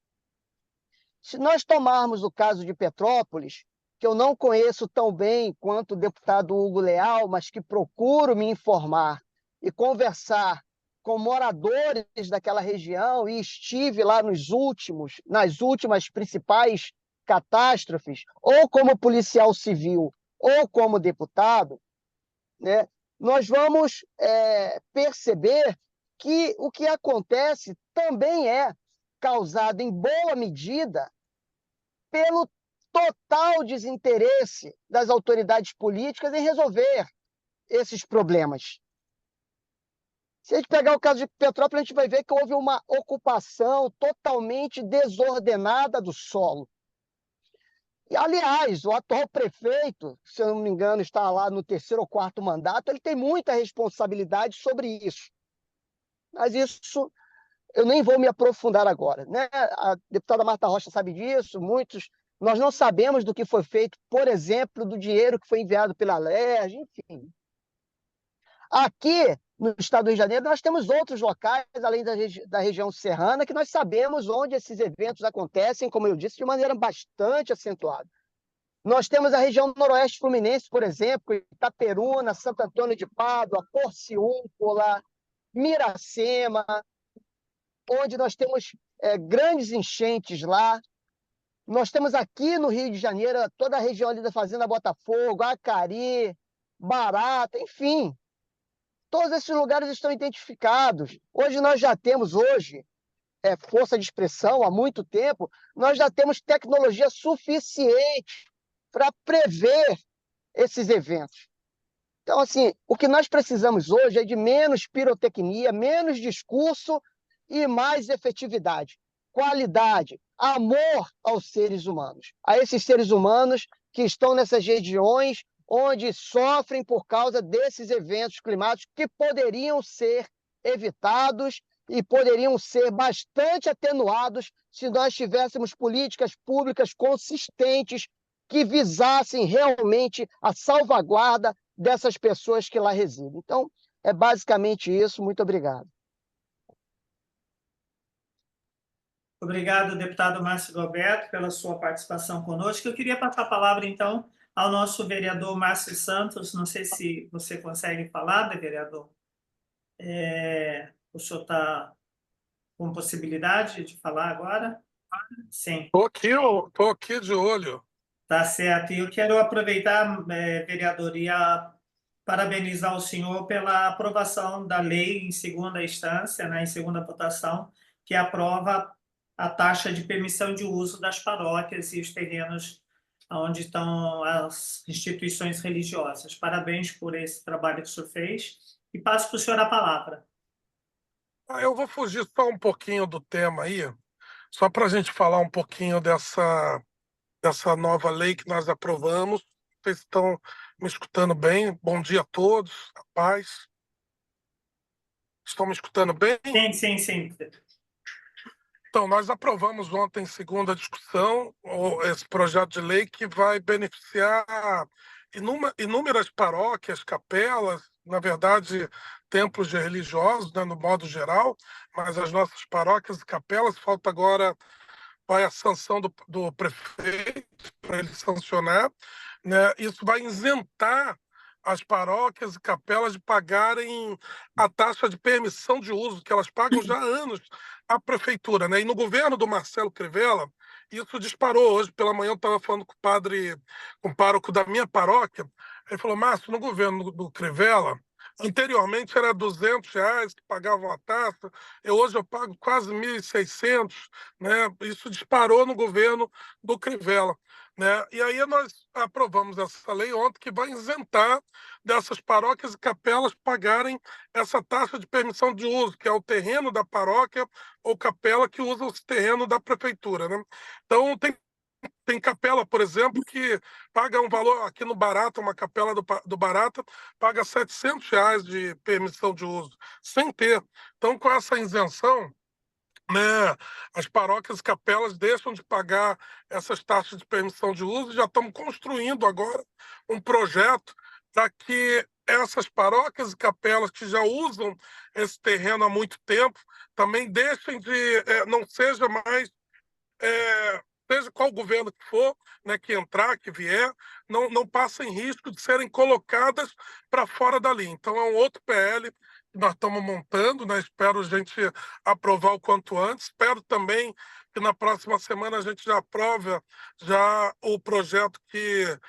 Se nós tomarmos o caso de Petrópolis, que eu não conheço tão bem quanto o deputado Hugo Leal, mas que procuro me informar e conversar com moradores daquela região, e estive lá nas últimas principais catástrofes, ou como policial civil, ou como deputado, né, nós vamos perceber que o que acontece também é causado, em boa medida, pelo total desinteresse das autoridades políticas em resolver esses problemas. Se a gente pegar o caso de Petrópolis, a gente vai ver que houve uma ocupação totalmente desordenada do solo. E, aliás, o atual prefeito, se eu não me engano, está lá no 3º ou 4º mandato, ele tem muita responsabilidade sobre isso. Mas isso eu nem vou me aprofundar agora, né? A deputada Marta Rocha sabe disso, nós não sabemos do que foi feito, por exemplo, do dinheiro que foi enviado pela LERJ, enfim. Aqui, no estado do Rio de Janeiro, nós temos outros locais, além da região serrana, que nós sabemos onde esses eventos acontecem, como eu disse, de maneira bastante acentuada. Nós temos a região noroeste fluminense, por exemplo, Itaperuna, Santo Antônio de Pádua, Porciúncula, Miracema, onde nós temos grandes enchentes lá. Nós temos aqui no Rio de Janeiro toda a região ali da Fazenda Botafogo, Acari, Barata, enfim. Todos esses lugares estão identificados. Hoje nós já temos, força de expressão, há muito tempo, nós já temos tecnologia suficiente para prever esses eventos. Então, assim, o que nós precisamos hoje é de menos pirotecnia, menos discurso e mais efetividade, qualidade, amor aos seres humanos, a esses seres humanos que estão nessas regiões onde sofrem por causa desses eventos climáticos que poderiam ser evitados e poderiam ser bastante atenuados se nós tivéssemos políticas públicas consistentes que visassem realmente a salvaguarda dessas pessoas que lá residem. Então, é basicamente isso. Muito obrigado. Obrigado, deputado Márcio Galberto, pela sua participação conosco. Eu queria passar a palavra, então, ao nosso vereador Márcio Santos. Não sei se você consegue falar, vereador. O senhor está com possibilidade de falar agora? Sim. Estou aqui de olho. Tá certo. E eu quero aproveitar, vereador, e parabenizar o senhor pela aprovação da lei em segunda instância, né, em segunda votação, que aprova a taxa de permissão de uso das paróquias e os terrenos onde estão as instituições religiosas. Parabéns por esse trabalho que o senhor fez. E passo para o senhor a palavra. Eu vou fugir só um pouquinho do tema aí, só para a gente falar um pouquinho dessa nova lei que nós aprovamos. Vocês estão me escutando bem? Bom dia a todos, a paz. Estão me escutando bem? Sim, sim. Então, nós aprovamos ontem, em segunda discussão, esse projeto de lei que vai beneficiar inúmeras paróquias, capelas, na verdade, templos de religiosos, né, no modo geral, mas as nossas paróquias e capelas, falta agora vai a sanção do prefeito para ele sancionar, né? Isso vai isentar as paróquias e capelas de pagarem a taxa de permissão de uso, que elas pagam já há anos à prefeitura, né? E no governo do Marcelo Crivella, isso disparou. Hoje pela manhã eu estava falando com com o pároco da minha paróquia, ele falou: Márcio, no governo do Crivella, anteriormente era R$ 200 que pagavam a taxa, hoje eu pago quase 1.600, né? Isso disparou no governo do Crivella, né? E aí nós aprovamos essa lei ontem que vai isentar dessas paróquias e capelas pagarem essa taxa de permissão de uso, que é o terreno da paróquia ou capela que usa o terreno da prefeitura, né? Então tem capela, por exemplo, que paga um valor, aqui no Barata, uma capela do Barata, paga R$ 700 de permissão de uso, sem ter. Então, com essa isenção, né, as paróquias e capelas deixam de pagar essas taxas de permissão de uso e já estamos construindo agora um projeto para que essas paróquias e capelas que já usam esse terreno há muito tempo também deixem de, não seja mais seja qual governo que for, né, que entrar, que vier, não passem risco de serem colocadas para fora dali. Então, é um outro PL que nós estamos montando, né? Espero a gente aprovar o quanto antes. Espero também que na próxima semana a gente já aprove já o projeto que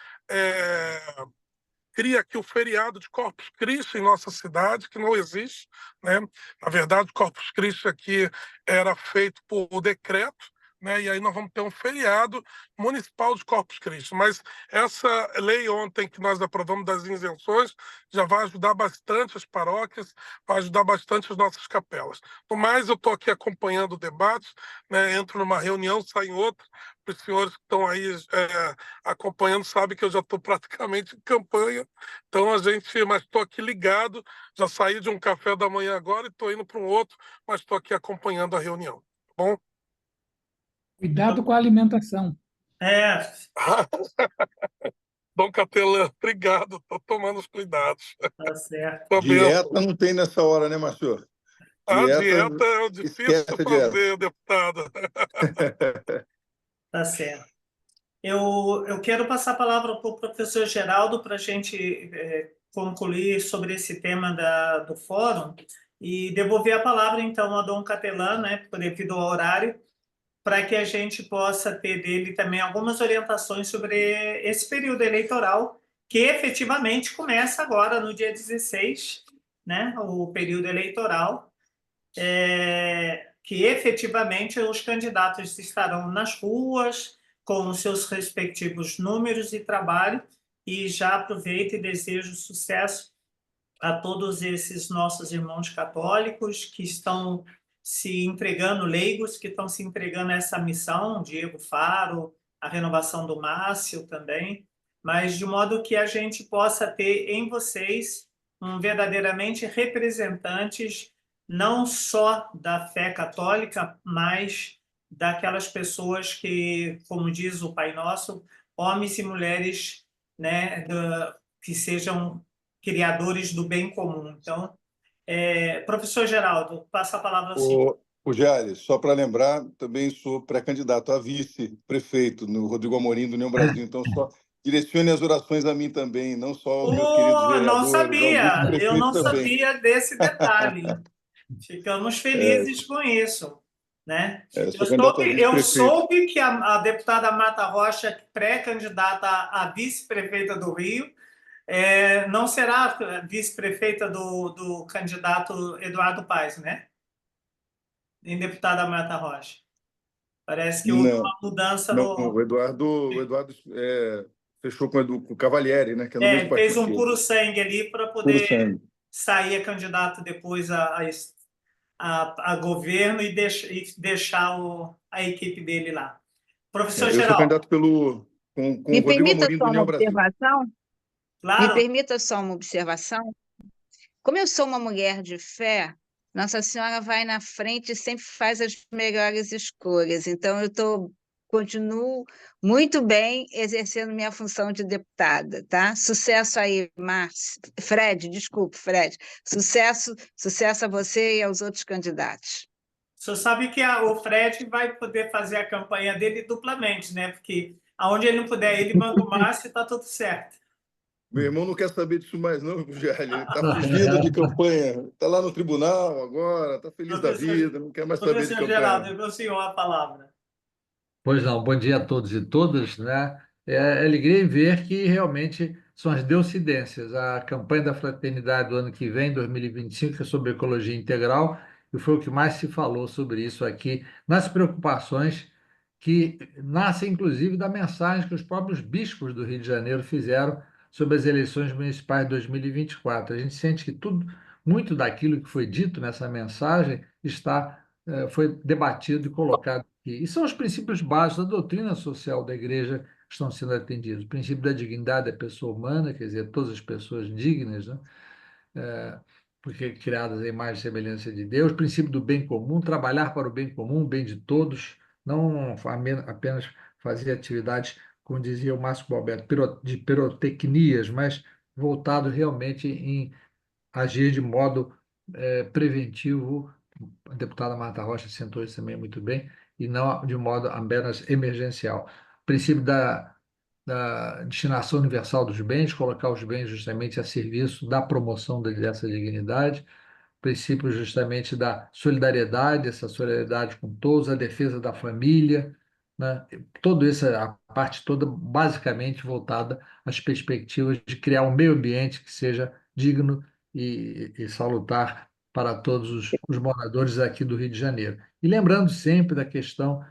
cria aqui o feriado de Corpus Christi em nossa cidade, que não existe, né? Na verdade, Corpus Christi aqui era feito por decreto, né? E aí nós vamos ter um feriado municipal de Corpus Christi. Mas essa lei ontem que nós aprovamos das isenções já vai ajudar bastante as paróquias, vai ajudar bastante as nossas capelas. No mais, eu estou aqui acompanhando o debate, né? Entro numa reunião, saio em outra. Os senhores que estão aí acompanhando sabem que eu já estou praticamente em campanha. Então, mas estou aqui ligado, já saí de um café da manhã agora e estou indo para um outro, mas estou aqui acompanhando a reunião. Tá bom? Cuidado com a alimentação. Dom Catelã, obrigado. Estou tomando os cuidados. Tá certo. Tá Dieta não tem nessa hora, né, Márcio? A dieta é difícil fazer, deputada. Tá certo. Eu quero passar a palavra para o professor Geraldo para a gente concluir sobre esse tema do fórum e devolver a palavra, então, a Dom Catelã, né, devido ao horário, para que a gente possa ter dele também algumas orientações sobre esse período eleitoral, que efetivamente começa agora, no dia 16, né, o período eleitoral, que efetivamente os candidatos estarão nas ruas, com os seus respectivos números de trabalho, e já aproveito e desejo sucesso a todos esses nossos irmãos católicos que estão se entregando, leigos, que estão se entregando a essa missão, Diego Faro, a renovação do Márcio também, mas de modo que a gente possa ter em vocês verdadeiramente representantes não só da fé católica, mas daquelas pessoas que, como diz o Pai Nosso, homens e mulheres, né, que sejam criadores do bem comum. Então, professor Geraldo, passa a palavra ao senhor. O Jales, só para lembrar, também sou pré-candidato a vice-prefeito no Rodrigo Amorim do União Brasil, então só direcione as orações a mim também, não só aos meus queridos Não vereadores, ao sabia, eu vice-prefeito não também. sabia desse detalhe. Ficamos felizes com isso, né? Eu sou candidato a Eu vice-prefeito. soube que a deputada Marta Rocha, pré-candidata a vice-prefeita do Rio, não será vice-prefeita do candidato Eduardo Paes, né? Em deputada Marta Rocha. Parece que houve uma mudança não, o Eduardo fechou com o Cavalieri, né? Que é no mesmo fez partido. um puro sangue ali para poder sair candidato depois a governo e deixar a equipe dele lá. Professor Eu Geraldo. sou candidato com o Rodrigo Amorim do União Brasil. Claro. Me permita só uma observação. Como eu sou uma mulher de fé, Nossa Senhora vai na frente e sempre faz as melhores escolhas. Então, continuo muito bem exercendo minha função de deputada, tá? Sucesso aí, Fred. Sucesso a você e aos outros candidatos. O senhor sabe que o Fred vai poder fazer a campanha dele duplamente, né? Porque aonde ele não puder, ele manda o Márcio e está tudo certo. Meu irmão não quer saber disso mais, não, Rogério. Ele está fugindo de campanha. Está lá no tribunal agora, está feliz da vida, não quer mais saber de campanha. Professor Geraldo, eu senhor a palavra. Pois não, bom dia a todos e todas, né? É alegria em ver que realmente são as deucidências. A campanha da fraternidade do ano que vem, 2025, é sobre ecologia integral, e foi o que mais se falou sobre isso aqui, nas preocupações que nascem, inclusive, da mensagem que os próprios bispos do Rio de Janeiro fizeram sobre as eleições municipais de 2024. A gente sente que muito daquilo que foi dito nessa mensagem foi debatido e colocado aqui. E são os princípios básicos da doutrina social da Igreja que estão sendo atendidos. O princípio da dignidade da pessoa humana, quer dizer, todas as pessoas dignas, né? Porque criadas à imagem e semelhança de Deus. O princípio do bem comum, trabalhar para o bem comum, o bem de todos, não apenas fazer atividades, como dizia o Márcio Alberto, de pirotecnias, mas voltado realmente em agir de modo preventivo. A deputada Marta Rocha sentou isso também muito bem, e não de modo apenas emergencial. O princípio da destinação universal dos bens, colocar os bens justamente a serviço da promoção dessa dignidade, o princípio justamente da solidariedade, essa solidariedade com todos, a defesa da família, né? Toda a parte toda basicamente voltada às perspectivas de criar um meio ambiente que seja digno e salutar para todos os moradores aqui do Rio de Janeiro. E lembrando sempre da questão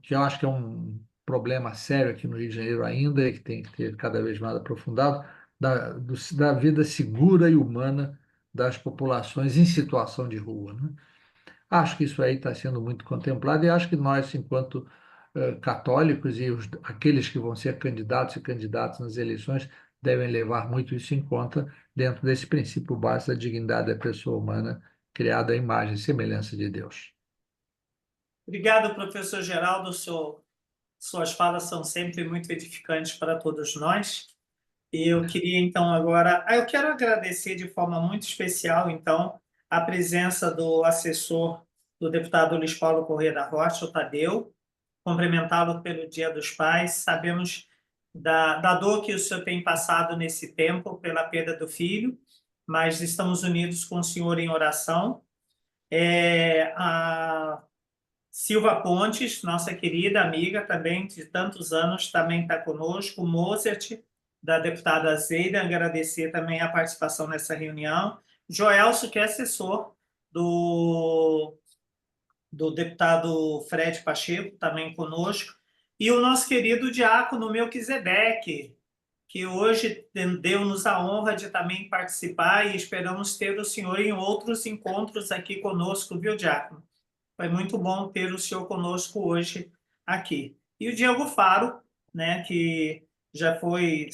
que eu acho que é um problema sério aqui no Rio de Janeiro ainda, e que tem que ter cada vez mais aprofundado, da vida segura e humana das populações em situação de rua, né? Acho que isso aí está sendo muito contemplado, e acho que nós, enquanto católicos e aqueles que vão ser candidatos e candidatas nas eleições, devem levar muito isso em conta dentro desse princípio básico da dignidade da pessoa humana, criada à imagem e semelhança de Deus. Obrigado, professor Geraldo. Suas falas são sempre muito edificantes para todos nós. E eu queria, então, agora... eu quero agradecer de forma muito especial, então, a presença do assessor do deputado Luiz Paulo Corrêa da Rocha, o Tadeu, cumprimentá-lo pelo Dia dos Pais. Sabemos da dor que o senhor tem passado nesse tempo pela perda do filho, mas estamos unidos com o senhor em oração. A Silva Pontes, nossa querida amiga também de tantos anos, também está conosco. O Mozart, da deputada Zeida, agradecer também a participação nessa reunião. Joelso, que é assessor do deputado Fred Pacheco, também conosco. E o nosso querido diácono Melquisedeque, que hoje deu-nos a honra de também participar, e esperamos ter o senhor em outros encontros aqui conosco, viu, diácono? Foi muito bom ter o senhor conosco hoje aqui. E o Diego Faro, né, que já foi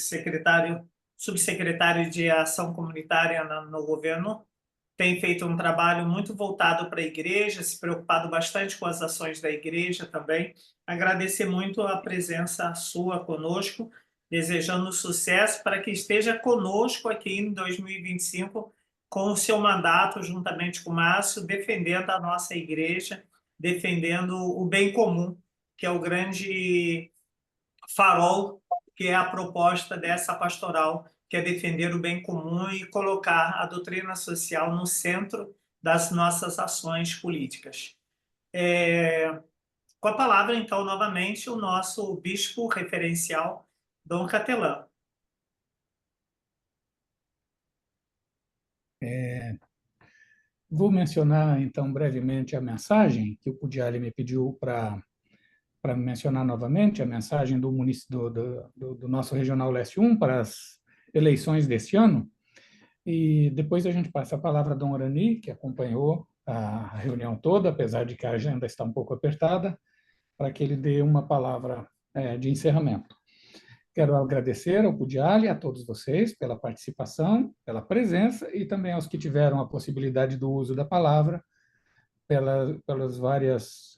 subsecretário de Ação Comunitária no governo, tem feito um trabalho muito voltado para a igreja, se preocupado bastante com as ações da igreja também. Agradecer muito a presença sua conosco. desejando sucesso para que esteja conosco aqui em 2025 com o seu mandato, juntamente com o Márcio, defendendo a nossa igreja, defendendo o bem comum, que é o grande farol, que é a proposta dessa pastoral, que é defender o bem comum e colocar a doutrina social no centro das nossas ações políticas. Com a palavra, então, novamente, o nosso bispo referencial, Dom Catelã. Vou mencionar, então, brevemente a mensagem que o Pugliali me pediu para mencionar novamente, a mensagem do nosso Regional Leste 1 para as eleições deste ano. E depois a gente passa a palavra a Dom Orani, que acompanhou a reunião toda, apesar de que a agenda está um pouco apertada, para que ele dê uma palavra de encerramento. Quero agradecer ao Pugliali, a todos vocês, pela participação, pela presença e também aos que tiveram a possibilidade do uso da palavra, pelas várias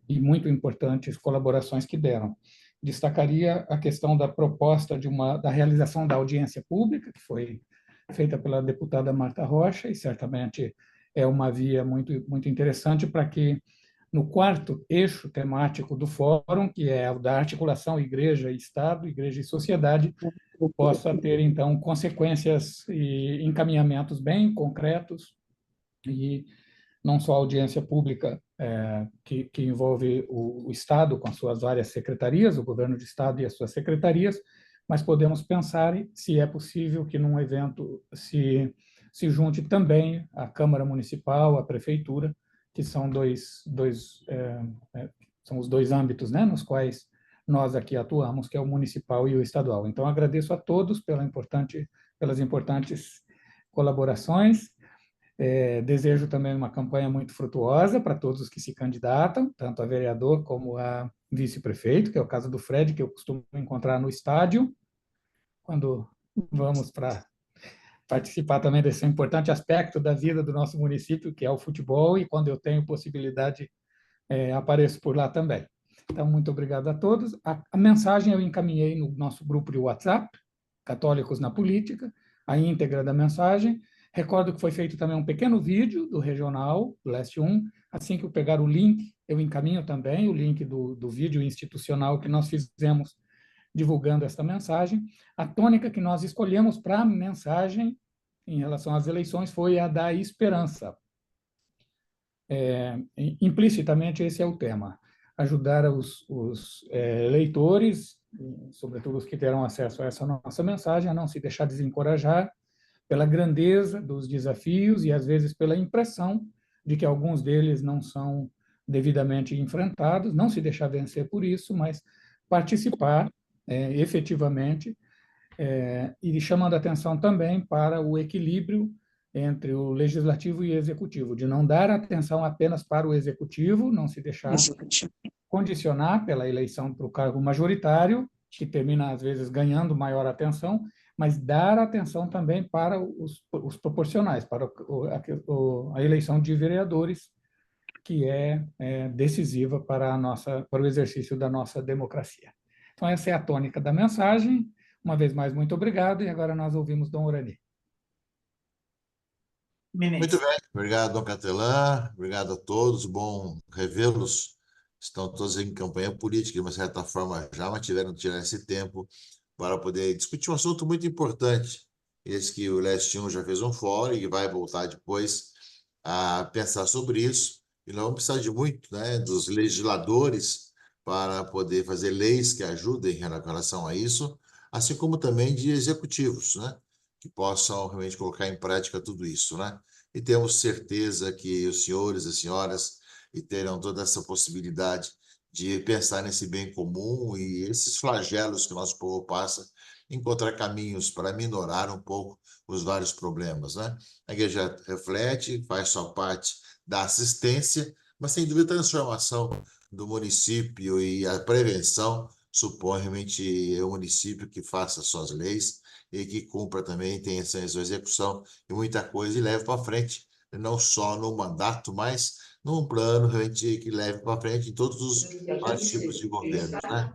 e muito importantes colaborações que deram. Destacaria a questão da proposta da realização da audiência pública, que foi feita pela deputada Marta Rocha, e certamente é uma via muito interessante para que, no quarto eixo temático do fórum, que é o da articulação Igreja e Estado, Igreja e Sociedade, possa ter, então, consequências e encaminhamentos bem concretos, e não só a audiência pública que envolve o Estado com as suas várias secretarias, o governo de Estado e as suas secretarias, mas podemos pensar se é possível que num evento se junte também a Câmara Municipal, a Prefeitura, que são são os dois âmbitos, né, nos quais nós aqui atuamos, que é o municipal e o estadual. Então, agradeço a todos pelas importantes colaborações. Desejo também uma campanha muito frutuosa para todos os que se candidatam, tanto a vereador como a vice-prefeito, que é o caso do Fred, que eu costumo encontrar no estádio, quando vamos para participar também desse importante aspecto da vida do nosso município, que é o futebol, e quando eu tenho possibilidade, apareço por lá também. Então, muito obrigado a todos. A mensagem eu encaminhei no nosso grupo de WhatsApp, Católicos na Política, a íntegra da mensagem. Recordo que foi feito também um pequeno vídeo do Regional, do Leste 1. Assim que eu pegar o link, eu encaminho também o link do vídeo institucional que nós fizemos divulgando esta mensagem. A tônica que nós escolhemos para a mensagem em relação às eleições foi a da esperança. Implicitamente, esse é o tema. Ajudar os eleitores, sobretudo os que terão acesso a essa nossa mensagem, a não se deixar desencorajar pela grandeza dos desafios e, às vezes, pela impressão de que alguns deles não são devidamente enfrentados, não se deixar vencer por isso, mas participar efetivamente, e chamando a atenção também para o equilíbrio entre o legislativo e o executivo, de não dar atenção apenas para o executivo, não se deixar condicionar pela eleição para o cargo majoritário, que termina, às vezes, ganhando maior atenção, mas dar atenção também para os proporcionais, para a eleição de vereadores, que é decisiva para o exercício da nossa democracia. Então, essa é a tônica da mensagem. Uma vez mais, muito obrigado, e agora nós ouvimos Dom Orani. Muito bem, obrigado, Dom Catelã, obrigado a todos, bom revê-los. Estão todos em campanha política, de uma certa forma já tiveram que tirar esse tempo para poder discutir um assunto muito importante, esse que o Leste 1 já fez um fórum e vai voltar depois a pensar sobre isso, e nós vamos precisar de muito, né, dos legisladores para poder fazer leis que ajudem em relação a isso, assim como também de executivos, né, que possam realmente colocar em prática tudo isso, né? E temos certeza que os senhores e senhoras terão toda essa possibilidade de pensar nesse bem comum e esses flagelos que o nosso povo passa, encontrar caminhos para minorar um pouco os vários problemas, né? A igreja reflete, faz sua parte da assistência, mas sem dúvida a transformação do município e a prevenção supõe realmente o município que faça suas leis e que cumpra também, tenha essa execução e muita coisa e leve para frente, não só no mandato, mas num plano realmente que leve para frente em todos os vários tipos de governos, né?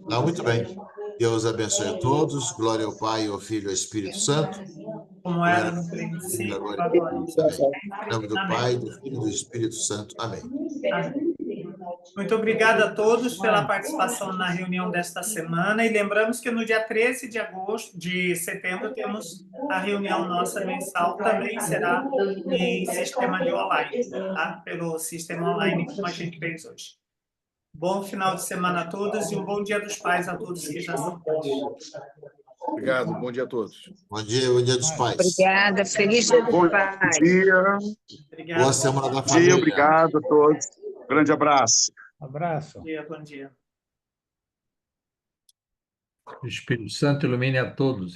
Não, muito bem. Deus abençoe a todos. Glória ao Pai, ao Filho e ao Espírito Santo. Como era no princípio, agora e Amém. sempre. Em nome do Amém. Pai, do Filho e do Espírito Santo. Amém. Amém. Muito obrigada a todos pela participação na reunião desta semana, e lembramos que no dia 13 de setembro temos a reunião nossa mensal, também será em sistema de online, tá? Pelo sistema online como a gente fez hoje. Bom final de semana a todos e um bom Dia dos Pais a todos que já são pais. Obrigado, bom dia a todos. Bom dia dos pais. Obrigada, feliz Dia dos Bom Pais. dia. Obrigado. Boa semana da Bom dia, família. obrigado a todos. Grande abraço. Abraço. Bom dia, bom dia. O Espírito Santo ilumine a todos.